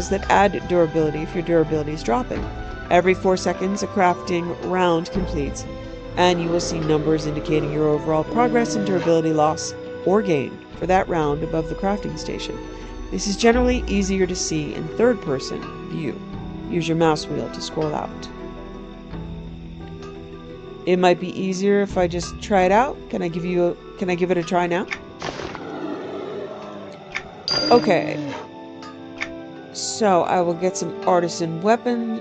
that add durability if your durability is dropping. Every 4 seconds, a crafting round completes, and you will see numbers indicating your overall progress and durability loss or gain for that round above the crafting station. This is generally easier to see in third-person view. Use your mouse wheel to scroll out. It might be easier if I just try it out. Can I give it a try now? Okay. So I will get some artisan weapon,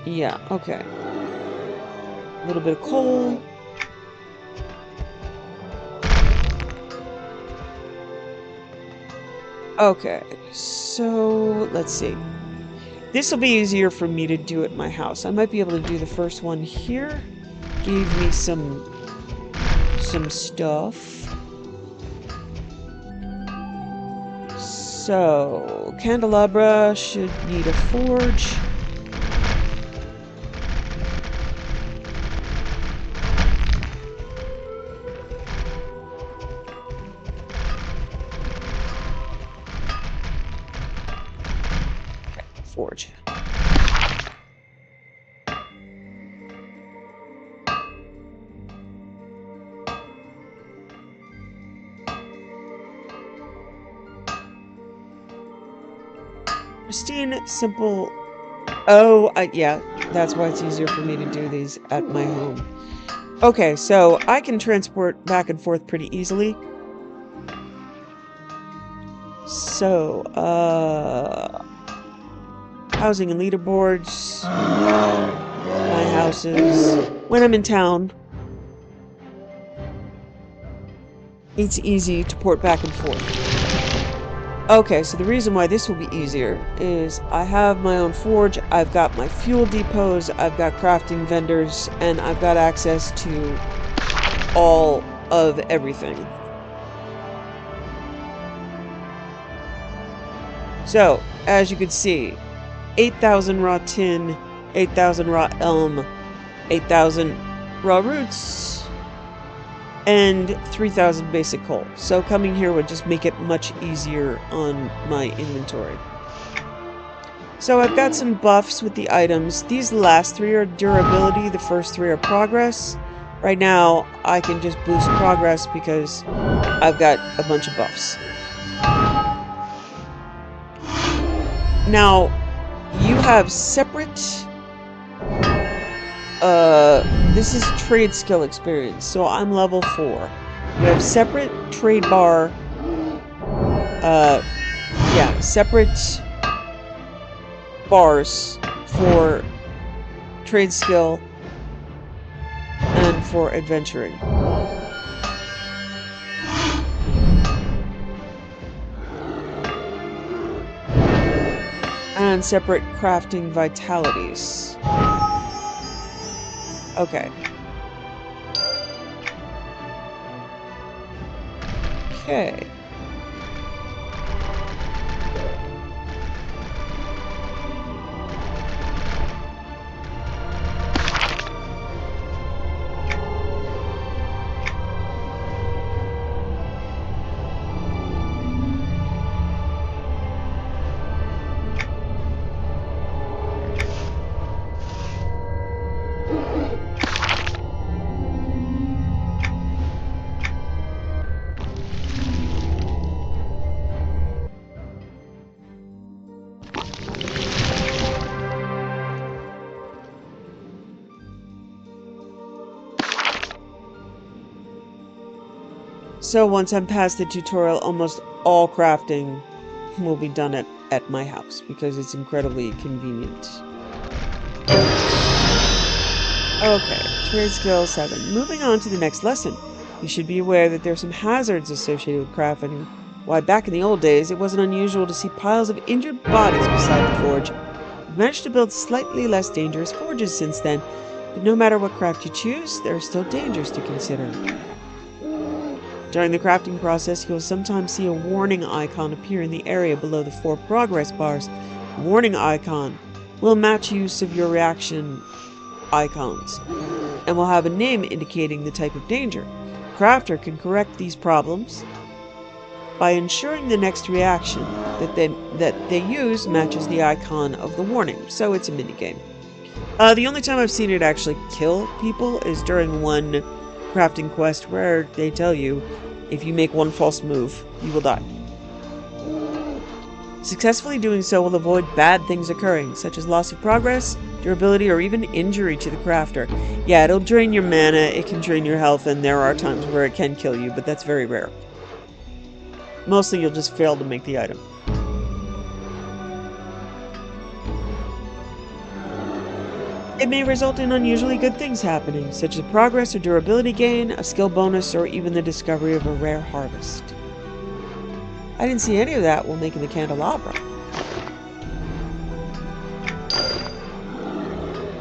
yeah, okay. A little bit of coal. Okay, so let's see. This will be easier for me to do at my house. I might be able to do the first one here. Gave me some stuff. So, candelabra should need a forge. Okay, forge. Pristine, simple. Oh, yeah, that's why it's easier for me to do these at my home. Okay, so I can transport back and forth pretty easily. So, housing and leaderboards, my houses. When I'm in town, it's easy to port back and forth. Okay, so the reason why this will be easier is I have my own forge, I've got my fuel depots, I've got crafting vendors, and I've got access to all of everything. So, as you can see, 8,000 raw tin, 8,000 raw elm, 8,000 raw roots, and 3,000 basic coal. So coming here would just make it much easier on my inventory. So I've got some buffs with the items. These last 3 are durability, the first 3 are progress. Right now, I can just boost progress because I've got a bunch of buffs. Now, you have separate... this is trade skill experience, so I'm level 4. You have separate trade bar, separate bars for trade skill and for adventuring. And separate crafting vitalities. Okay. Okay. So once I'm past the tutorial, almost all crafting will be done at my house because it's incredibly convenient. Okay, trade skill 7. Moving on to the next lesson. You should be aware that there are some hazards associated with crafting. Why, back in the old days, it wasn't unusual to see piles of injured bodies beside the forge. I've managed to build slightly less dangerous forges since then, but no matter what craft you choose, there are still dangers to consider. During the crafting process, you'll sometimes see a warning icon appear in the area below the 4 progress bars. The warning icon will match use of your reaction icons, and will have a name indicating the type of danger. The crafter can correct these problems by ensuring the next reaction that they use matches the icon of the warning. So it's a minigame. The only time I've seen it actually kill people is during one crafting quest where they tell you if you make one false move, you will die. Successfully doing so will avoid bad things occurring, such as loss of progress, durability, or even injury to the crafter. Yeah, it'll drain your mana, it can drain your health, and there are times where it can kill you, but that's very rare. Mostly you'll just fail to make the item. It may result in unusually good things happening, such as progress or durability gain, a skill bonus, or even the discovery of a rare harvest. I didn't see any of that while making the candelabra.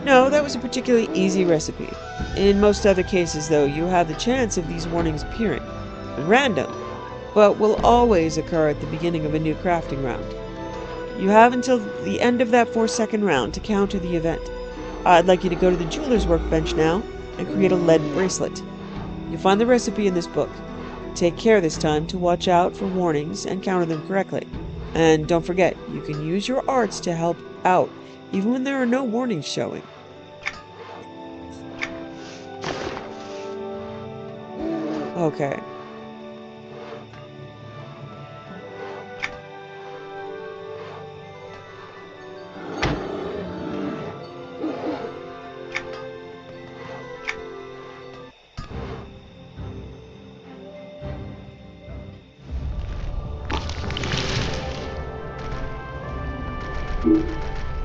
No, that was a particularly easy recipe. In most other cases, though, you have the chance of these warnings appearing. Random, but will always occur at the beginning of a new crafting round. You have until the end of that 4-second round to counter the event. I'd like you to go to the jeweler's workbench now and create a lead bracelet. You'll find the recipe in this book. Take care this time to watch out for warnings and counter them correctly. And don't forget, you can use your arts to help out, even when there are no warnings showing. Okay.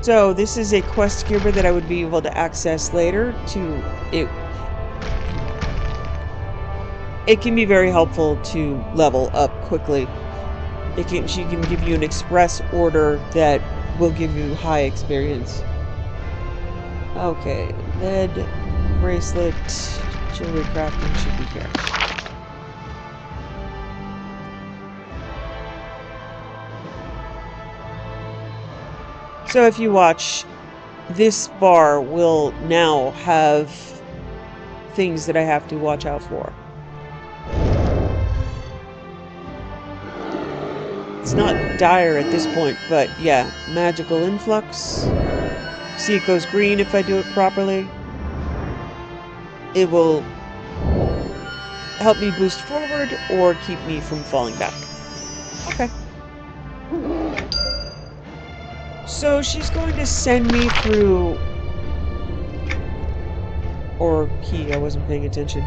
So this is a quest giver that I would be able to access later it can be very helpful to level up quickly. She can give you an express order that will give you high experience. Okay, lead bracelet, jewelry crafting should be here. So if you watch, this bar will now have things that I have to watch out for. It's not dire at this point, but yeah, magical influx. See, it goes green if I do it properly. It will help me boost forward or keep me from falling back. Okay. So she's going to send me through, or I wasn't paying attention.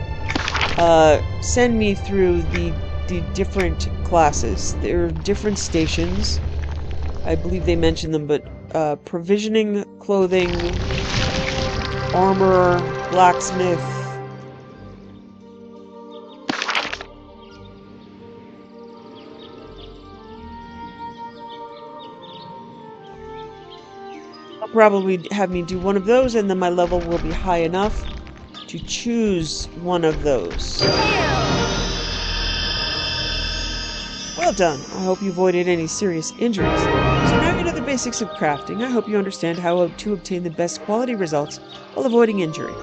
Send me through the different classes. There are different stations. I believe they mentioned them, but provisioning, clothing, armor, blacksmith. Probably have me do one of those, and then my level will be high enough to choose one of those. Well done. I hope you avoided any serious injuries. So now you know the basics of crafting. I hope you understand how to obtain the best quality results while avoiding injury.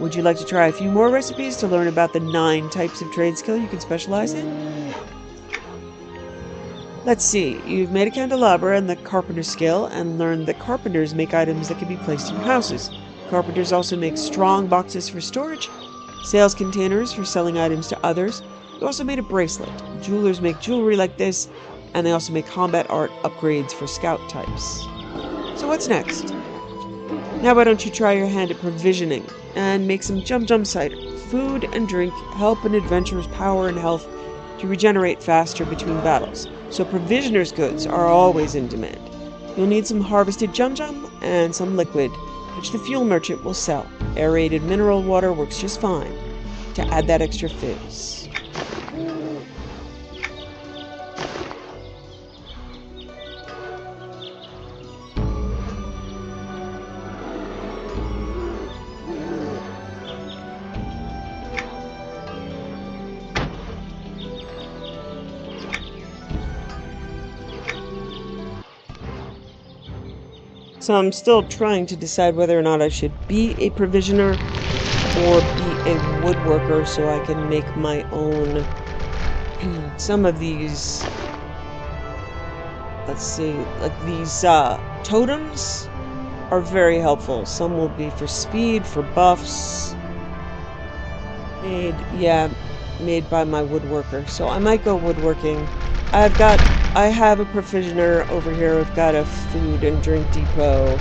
Would you like to try a few more recipes to learn about the 9 types of trade skill you can specialize in? Let's see, you've made a candelabra and the carpenter skill, and learned that carpenters make items that can be placed in houses. Carpenters also make strong boxes for storage, sales containers for selling items to others. You also made a bracelet. Jewelers make jewelry like this, and they also make combat art upgrades for scout types. So what's next? Now why don't you try your hand at provisioning, and make some jum cider. Food and drink help an adventurer's power and health to regenerate faster between battles, so provisioners' goods are always in demand. You'll need some harvested jum and some liquid, which the fuel merchant will sell. Aerated mineral water works just fine to add that extra fizz. So I'm still trying to decide whether or not I should be a provisioner or be a woodworker so I can make my own some of these, let's see, like these totems are very helpful. Some will be for speed, for buffs. Made by my woodworker. So I might go woodworking. I have a provisioner over here. I've got a food and drink depot.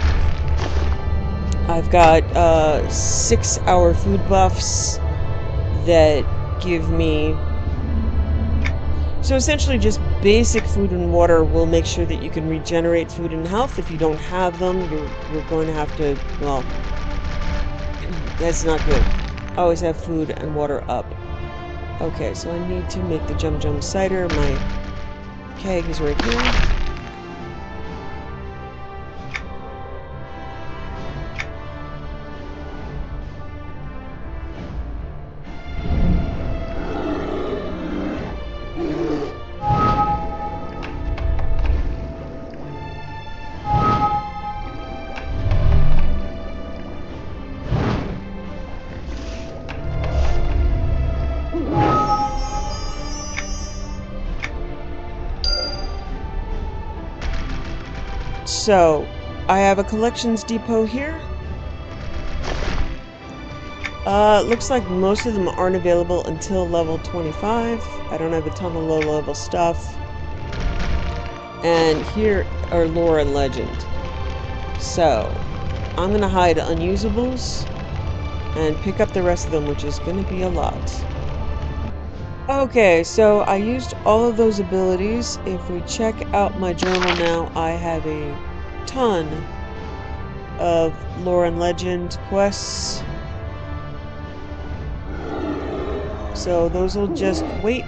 I've got 6-hour food buffs that give me... So essentially just basic food and water will make sure that you can regenerate food and health. If you don't have them, you're going to have to, well, that's not good. Always have food and water up. Okay, so I need to make the Jum Jum cider. My keg is right here. So, I have a collections depot here. Looks like most of them aren't available until level 25. I don't have a ton of low-level stuff. And here are lore and legend. So, I'm gonna hide unusables and pick up the rest of them, which is gonna be a lot. Okay, so I used all of those abilities. If we check out my journal now, I have a ton of lore and legend quests. So those will just wait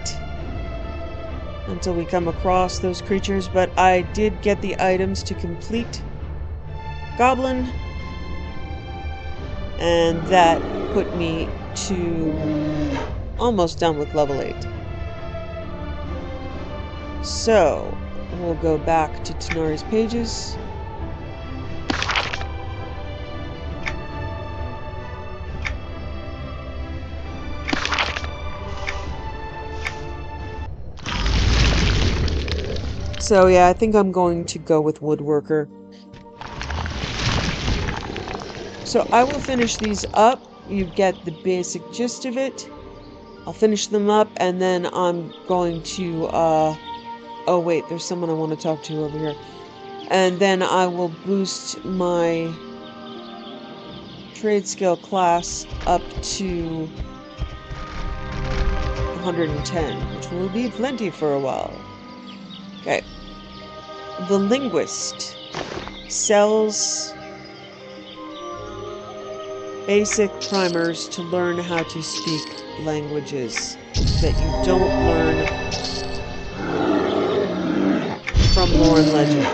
until we come across those creatures, but I did get the items to complete Goblin, and that put me to almost done with level 8. So we'll go back to Tanari's pages. So yeah, I think I'm going to go with woodworker. So I will finish these up. You get the basic gist of it. I'll finish them up, and then I'm going to, oh wait, there's someone I want to talk to over here. And then I will boost my trade skill class up to 110, which will be plenty for a while. Okay. The linguist sells basic primers to learn how to speak languages that you don't learn from lore and legend.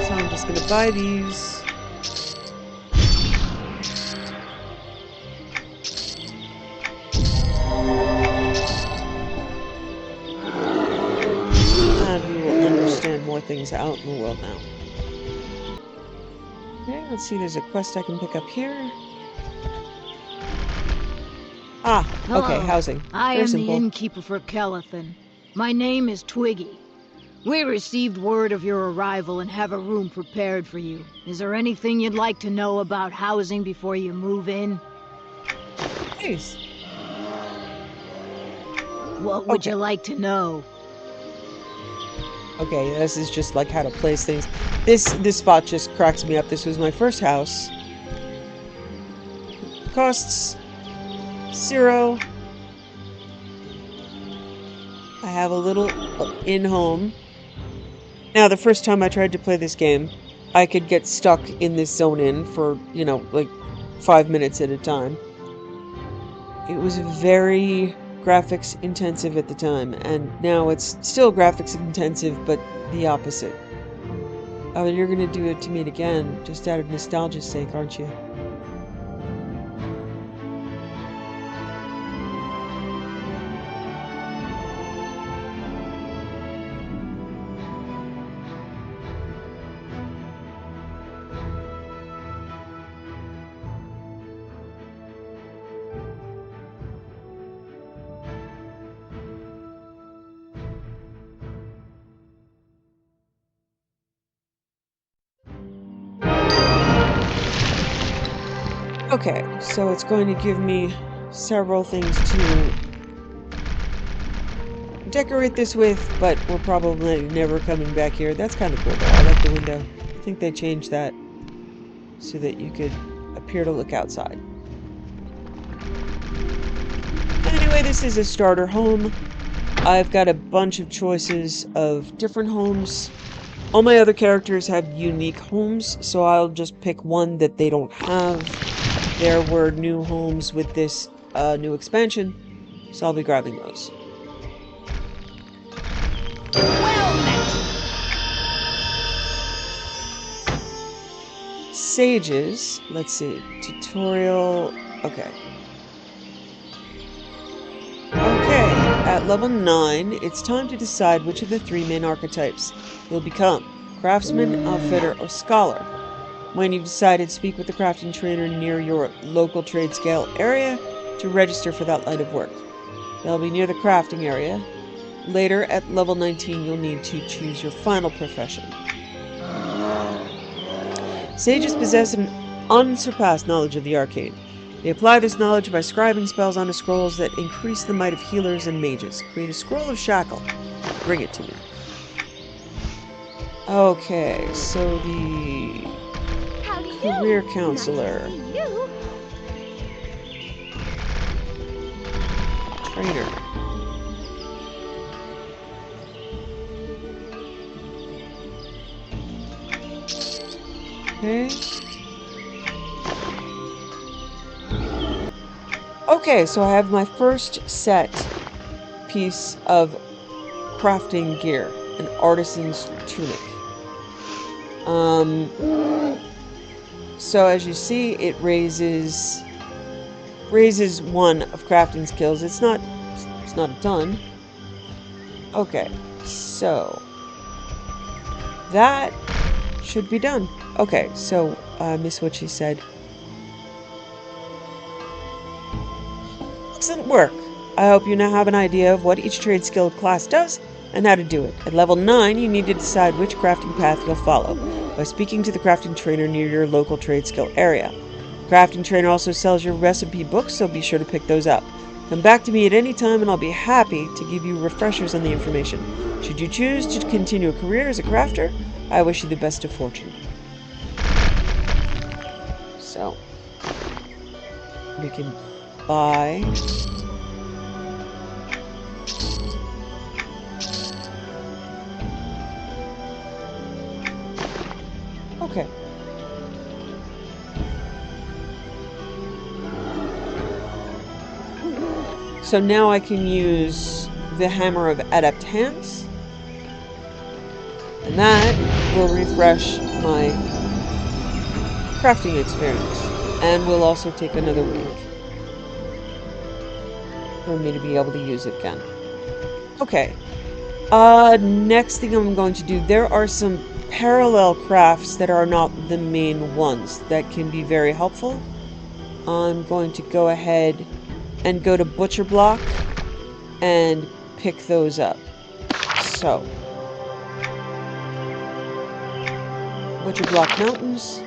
So I'm just gonna buy these. And we will understand more things out in the world now. Okay, let's see, there's a quest I can pick up here. Ah, okay, Hello. housing. I Very am simple. the innkeeper for Kelathan. My name is Twiggy. We received word of your arrival and have a room prepared for you. Is there anything you'd like to know about housing before you move in? Please. What would Okay. you like to know? Okay, this is just like how to place things. This spot just cracks me up. This was my first house. Costs 0. I have a little in-home. Now, the first time I tried to play this game, I could get stuck in this zone for, you know, like 5 minutes at a time. It was very graphics intensive at the time, and now it's still graphics intensive, but the opposite. Oh, you're gonna do it to me again, just out of nostalgia's sake, aren't you? Okay, so it's going to give me several things to decorate this with, but we're probably never coming back here. That's kind of cool though. I like the window. I think they changed that so that you could appear to look outside. Anyway, this is a starter home. I've got a bunch of choices of different homes. All my other characters have unique homes, so I'll just pick one that they don't have. There were new homes with this new expansion, so I'll be grabbing those. Sages, let's see, tutorial, okay. Okay, at level 9, it's time to decide which of the 3 main archetypes you'll become, craftsman, outfitter, or scholar. When you've decided, speak with the crafting trainer near your local trade scale area to register for that line of work. They'll be near the crafting area. Later, at level 19, you'll need to choose your final profession. Sages possess an unsurpassed knowledge of the arcane. They apply this knowledge by scribing spells onto scrolls that increase the might of healers and mages. Create a scroll of shackle. Bring it to me. Okay, so the career counselor. Trainer. Okay. Okay, so I have my first set piece of crafting gear, an artisan's tunic. So as you see, it raises 1 of crafting skills. It's not a ton. Okay, so that should be done. Okay, so I missed what she said. Excellent work. I hope you now have an idea of what each trade skill class does and how to do it. At level 9, you need to decide which crafting path you'll follow by speaking to the crafting trainer near your local trade skill area. The crafting trainer also sells your recipe books, so be sure to pick those up. Come back to me at any time and I'll be happy to give you refreshers on the information. Should you choose to continue a career as a crafter, I wish you the best of fortune. So, we can buy... Okay. So now I can use the Hammer of Adept Hands. And that will refresh my crafting experience. And will also take another week for me to be able to use it again. Okay. Next thing I'm going to do, there are some parallel crafts that are not the main ones that can be very helpful. I'm going to go ahead and go to Butcher Block and pick those up. So, Butcher Block Mountains.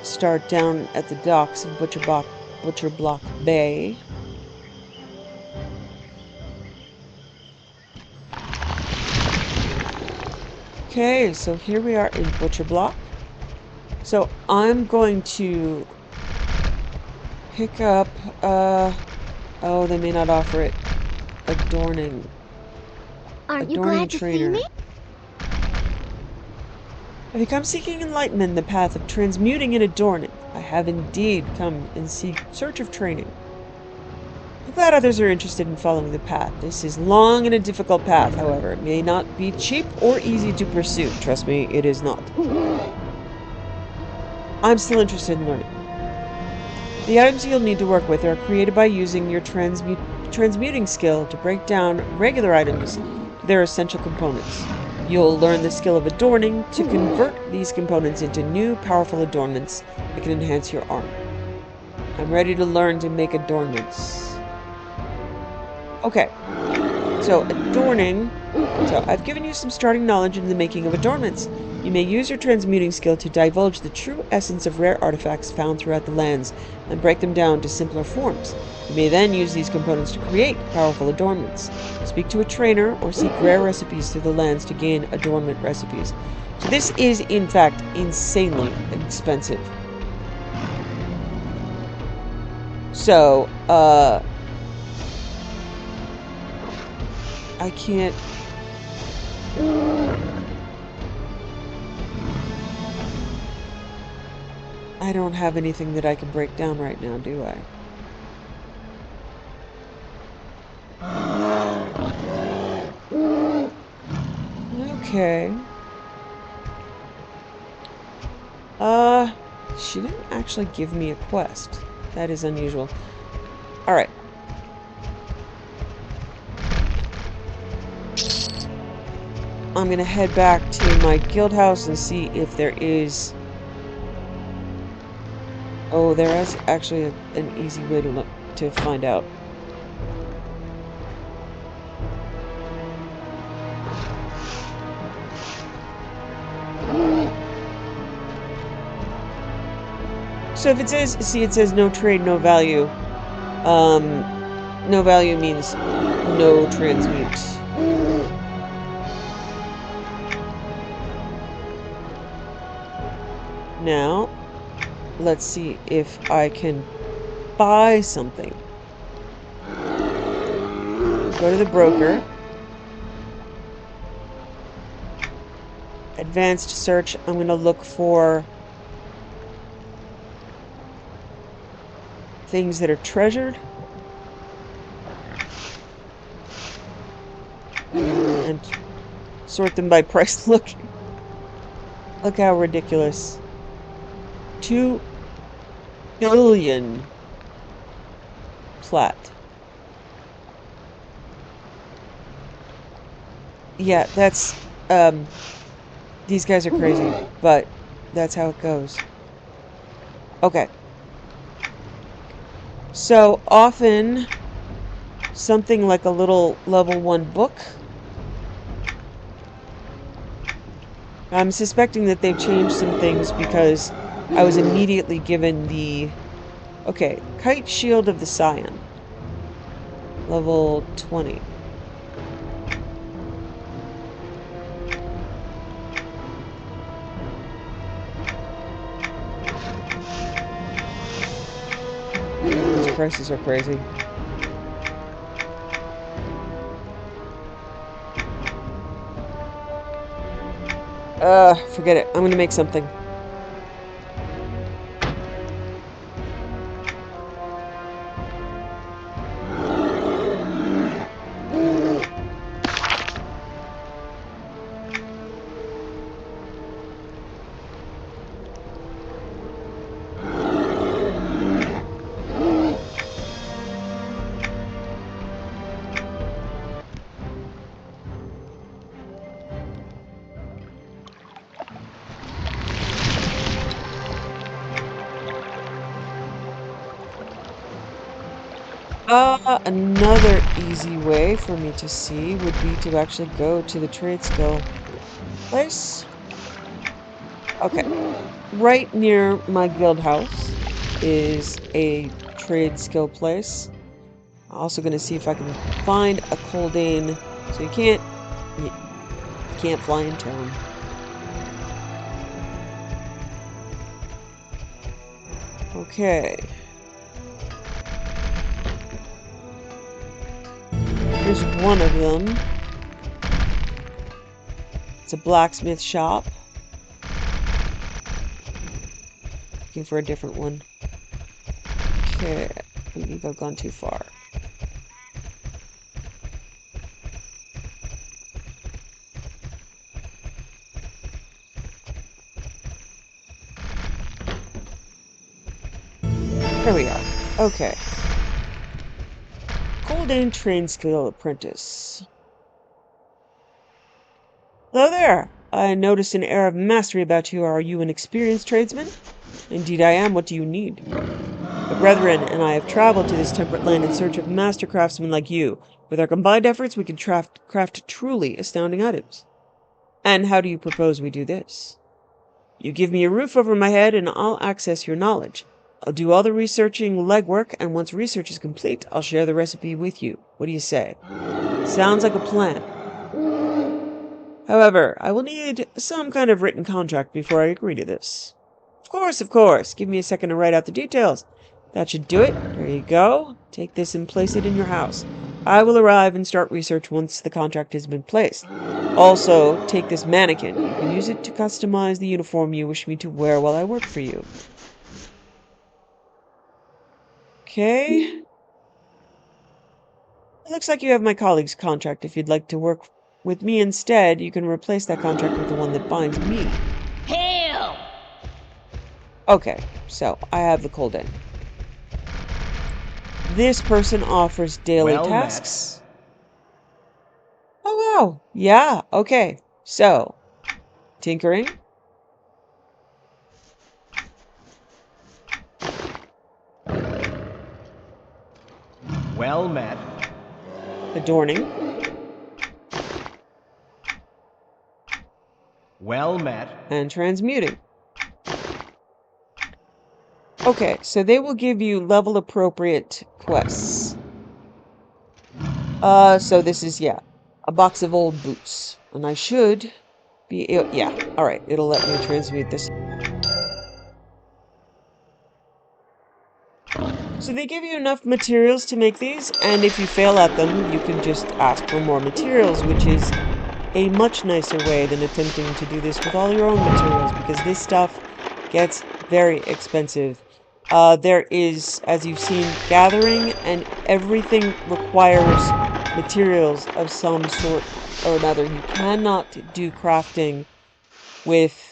Start down at the docks of Butcher Block Bay. Okay, so here we are in Butcher Block. So I'm going to pick up, oh, they may not offer it. Adorning. Aren't you Adorning glad to see trainer. me? I think I'm seeking enlightenment in the path of transmuting and adorning. I have indeed come in search of training. I'm glad others are interested in following the path. This is long and a difficult path, however. It may not be cheap or easy to pursue. Trust me, it is not. I'm still interested in learning. The items you'll need to work with are created by using your transmuting skill to break down regular items to their essential components. You'll learn the skill of adorning to convert these components into new, powerful adornments that can enhance your armor. I'm ready to learn to make adornments. Okay, so adorning. So I've given you some starting knowledge in the making of adornments. You may use your transmuting skill to divulge the true essence of rare artifacts found throughout the lands and break them down to simpler forms. You may then use these components to create powerful adornments. Speak to a trainer or seek rare recipes through the lands to gain adornment recipes. So this is, in fact, insanely expensive. So, I can't... I don't have anything that I can break down right now, do I? Okay. She didn't actually give me a quest. That is unusual. Alright. I'm gonna head back to my guild house and see if there is... Oh, there is actually an easy way to look to find out. So if it says, see, it says no trade, no value. No value means no transmute. Now, let's see if I can buy something. Go to the broker. Advanced search. I'm going to look for things that are treasured. And sort them by price. Look how ridiculous. 2 billion plat. Yeah, that's these guys are crazy, but that's how it goes. Okay. So often something like a little level 1 book. I'm suspecting that they've changed some things because I was immediately given the... Okay, Kite Shield of the Scion. Level 20. These prices are crazy. Forget it. I'm gonna make something. Another easy way for me to see would be to actually go to the trade skill place. Okay. Right near my guild house is a trade skill place. I'm also going to see if I can find a Coldane. So you can't fly in town. Okay. Here's one of them. It's a blacksmith shop. Looking for a different one. Okay. I think I've gone too far. There we are. Okay. Coldane Train Skill Apprentice. Hello there! I noticed an air of mastery about you. Are you an experienced tradesman? Indeed I am. What do you need? The brethren and I have traveled to this temperate land in search of master craftsmen like you. With our combined efforts, we can craft truly astounding items. And how do you propose we do this? You give me a roof over my head and I'll access your knowledge. I'll do all the researching legwork, and once research is complete, I'll share the recipe with you. What do you say? Sounds like a plan. However, I will need some kind of written contract before I agree to this. Of course, of course. Give me a second to write out the details. That should do it. There you go. Take this and place it in your house. I will arrive and start research once the contract has been placed. Also, take this mannequin. You can use it to customize the uniform you wish me to wear while I work for you. Okay. It looks like you have my colleague's contract. If you'd like to work with me instead, you can replace that contract with the one that binds me. Hail! Okay, so I have the cold in. This person offers daily tasks. Oh, wow. Yeah, okay. So, tinkering. Well met. Adorning. Well met. And transmuting. Okay, so they will give you level appropriate quests. So this is, yeah, a box of old boots. And I should be, yeah, alright, it'll let me transmute this. So they give you enough materials to make these, and if you fail at them, you can just ask for more materials, which is a much nicer way than attempting to do this with all your own materials, because this stuff gets very expensive. There is, as you've seen, gathering, and everything requires materials of some sort or another. You cannot do crafting with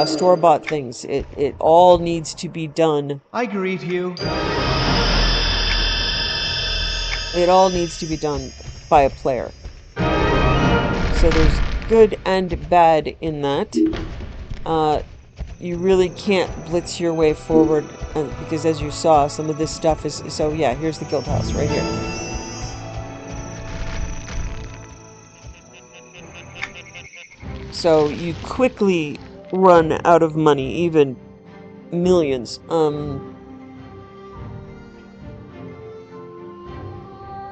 store-bought things. It all needs to be done. I greet you. It all needs to be done by a player. So there's good and bad in that. You really can't blitz your way forward because, as you saw, some of this stuff is... So yeah, here's the guild house right here. So you quickly run out of money, even millions.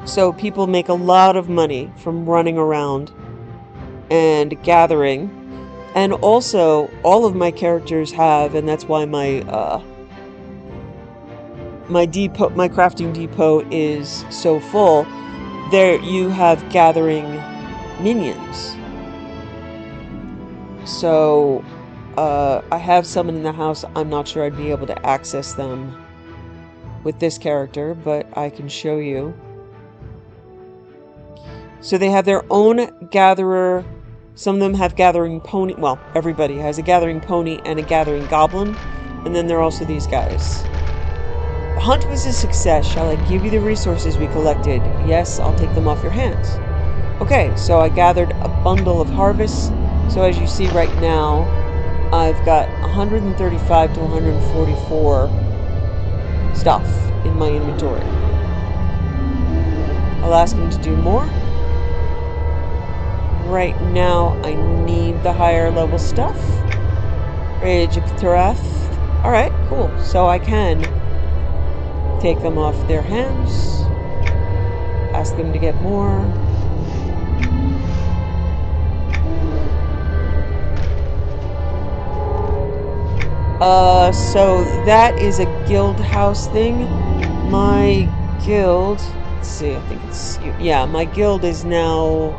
So people make a lot of money from running around and gathering. And also, all of my characters have, and that's why my my crafting depot is so full. There you have gathering minions. So I have some in the house. I'm not sure I'd be able to access them with this character, but I can show you. So they have their own gatherer. Some of them have gathering pony. Well, everybody has a gathering pony and a gathering goblin. And then there are also these guys. The hunt was a success. Shall I give you the resources we collected? Yes, I'll take them off your hands. Okay, so I gathered a bundle of harvests. So as you see right now, I've got 135 to 144 stuff in my inventory. I'll ask him to do more. Right now, I need the higher level stuff. Rage of Tarath. Alright, cool. So I can take them off their hands. Ask them to get more. So that is a guild house thing. My guild... Let's see, I think it's... Yeah, my guild is now...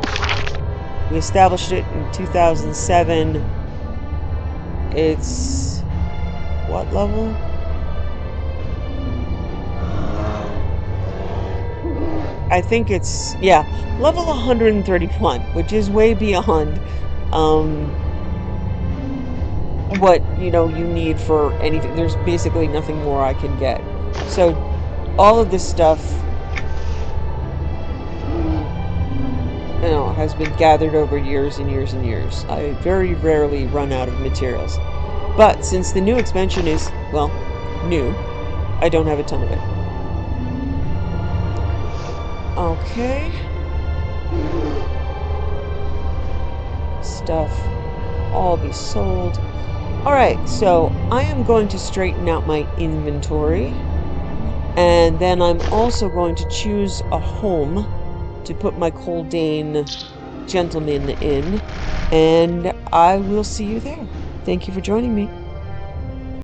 We established it in 2007. It's... What level? I think it's... Yeah, level 131, which is way beyond what, you know, you need for anything. There's basically nothing more I can get. So, all of this stuff... You know, has been gathered over years and years and years. I very rarely run out of materials. But since the new expansion is, well, new, I don't have a ton of it. Okay. Let's stuff all be sold. Alright, so I am going to straighten out my inventory. And then I'm also going to choose a home to put my Coldane gentleman in. And I will see you there. Thank you for joining me.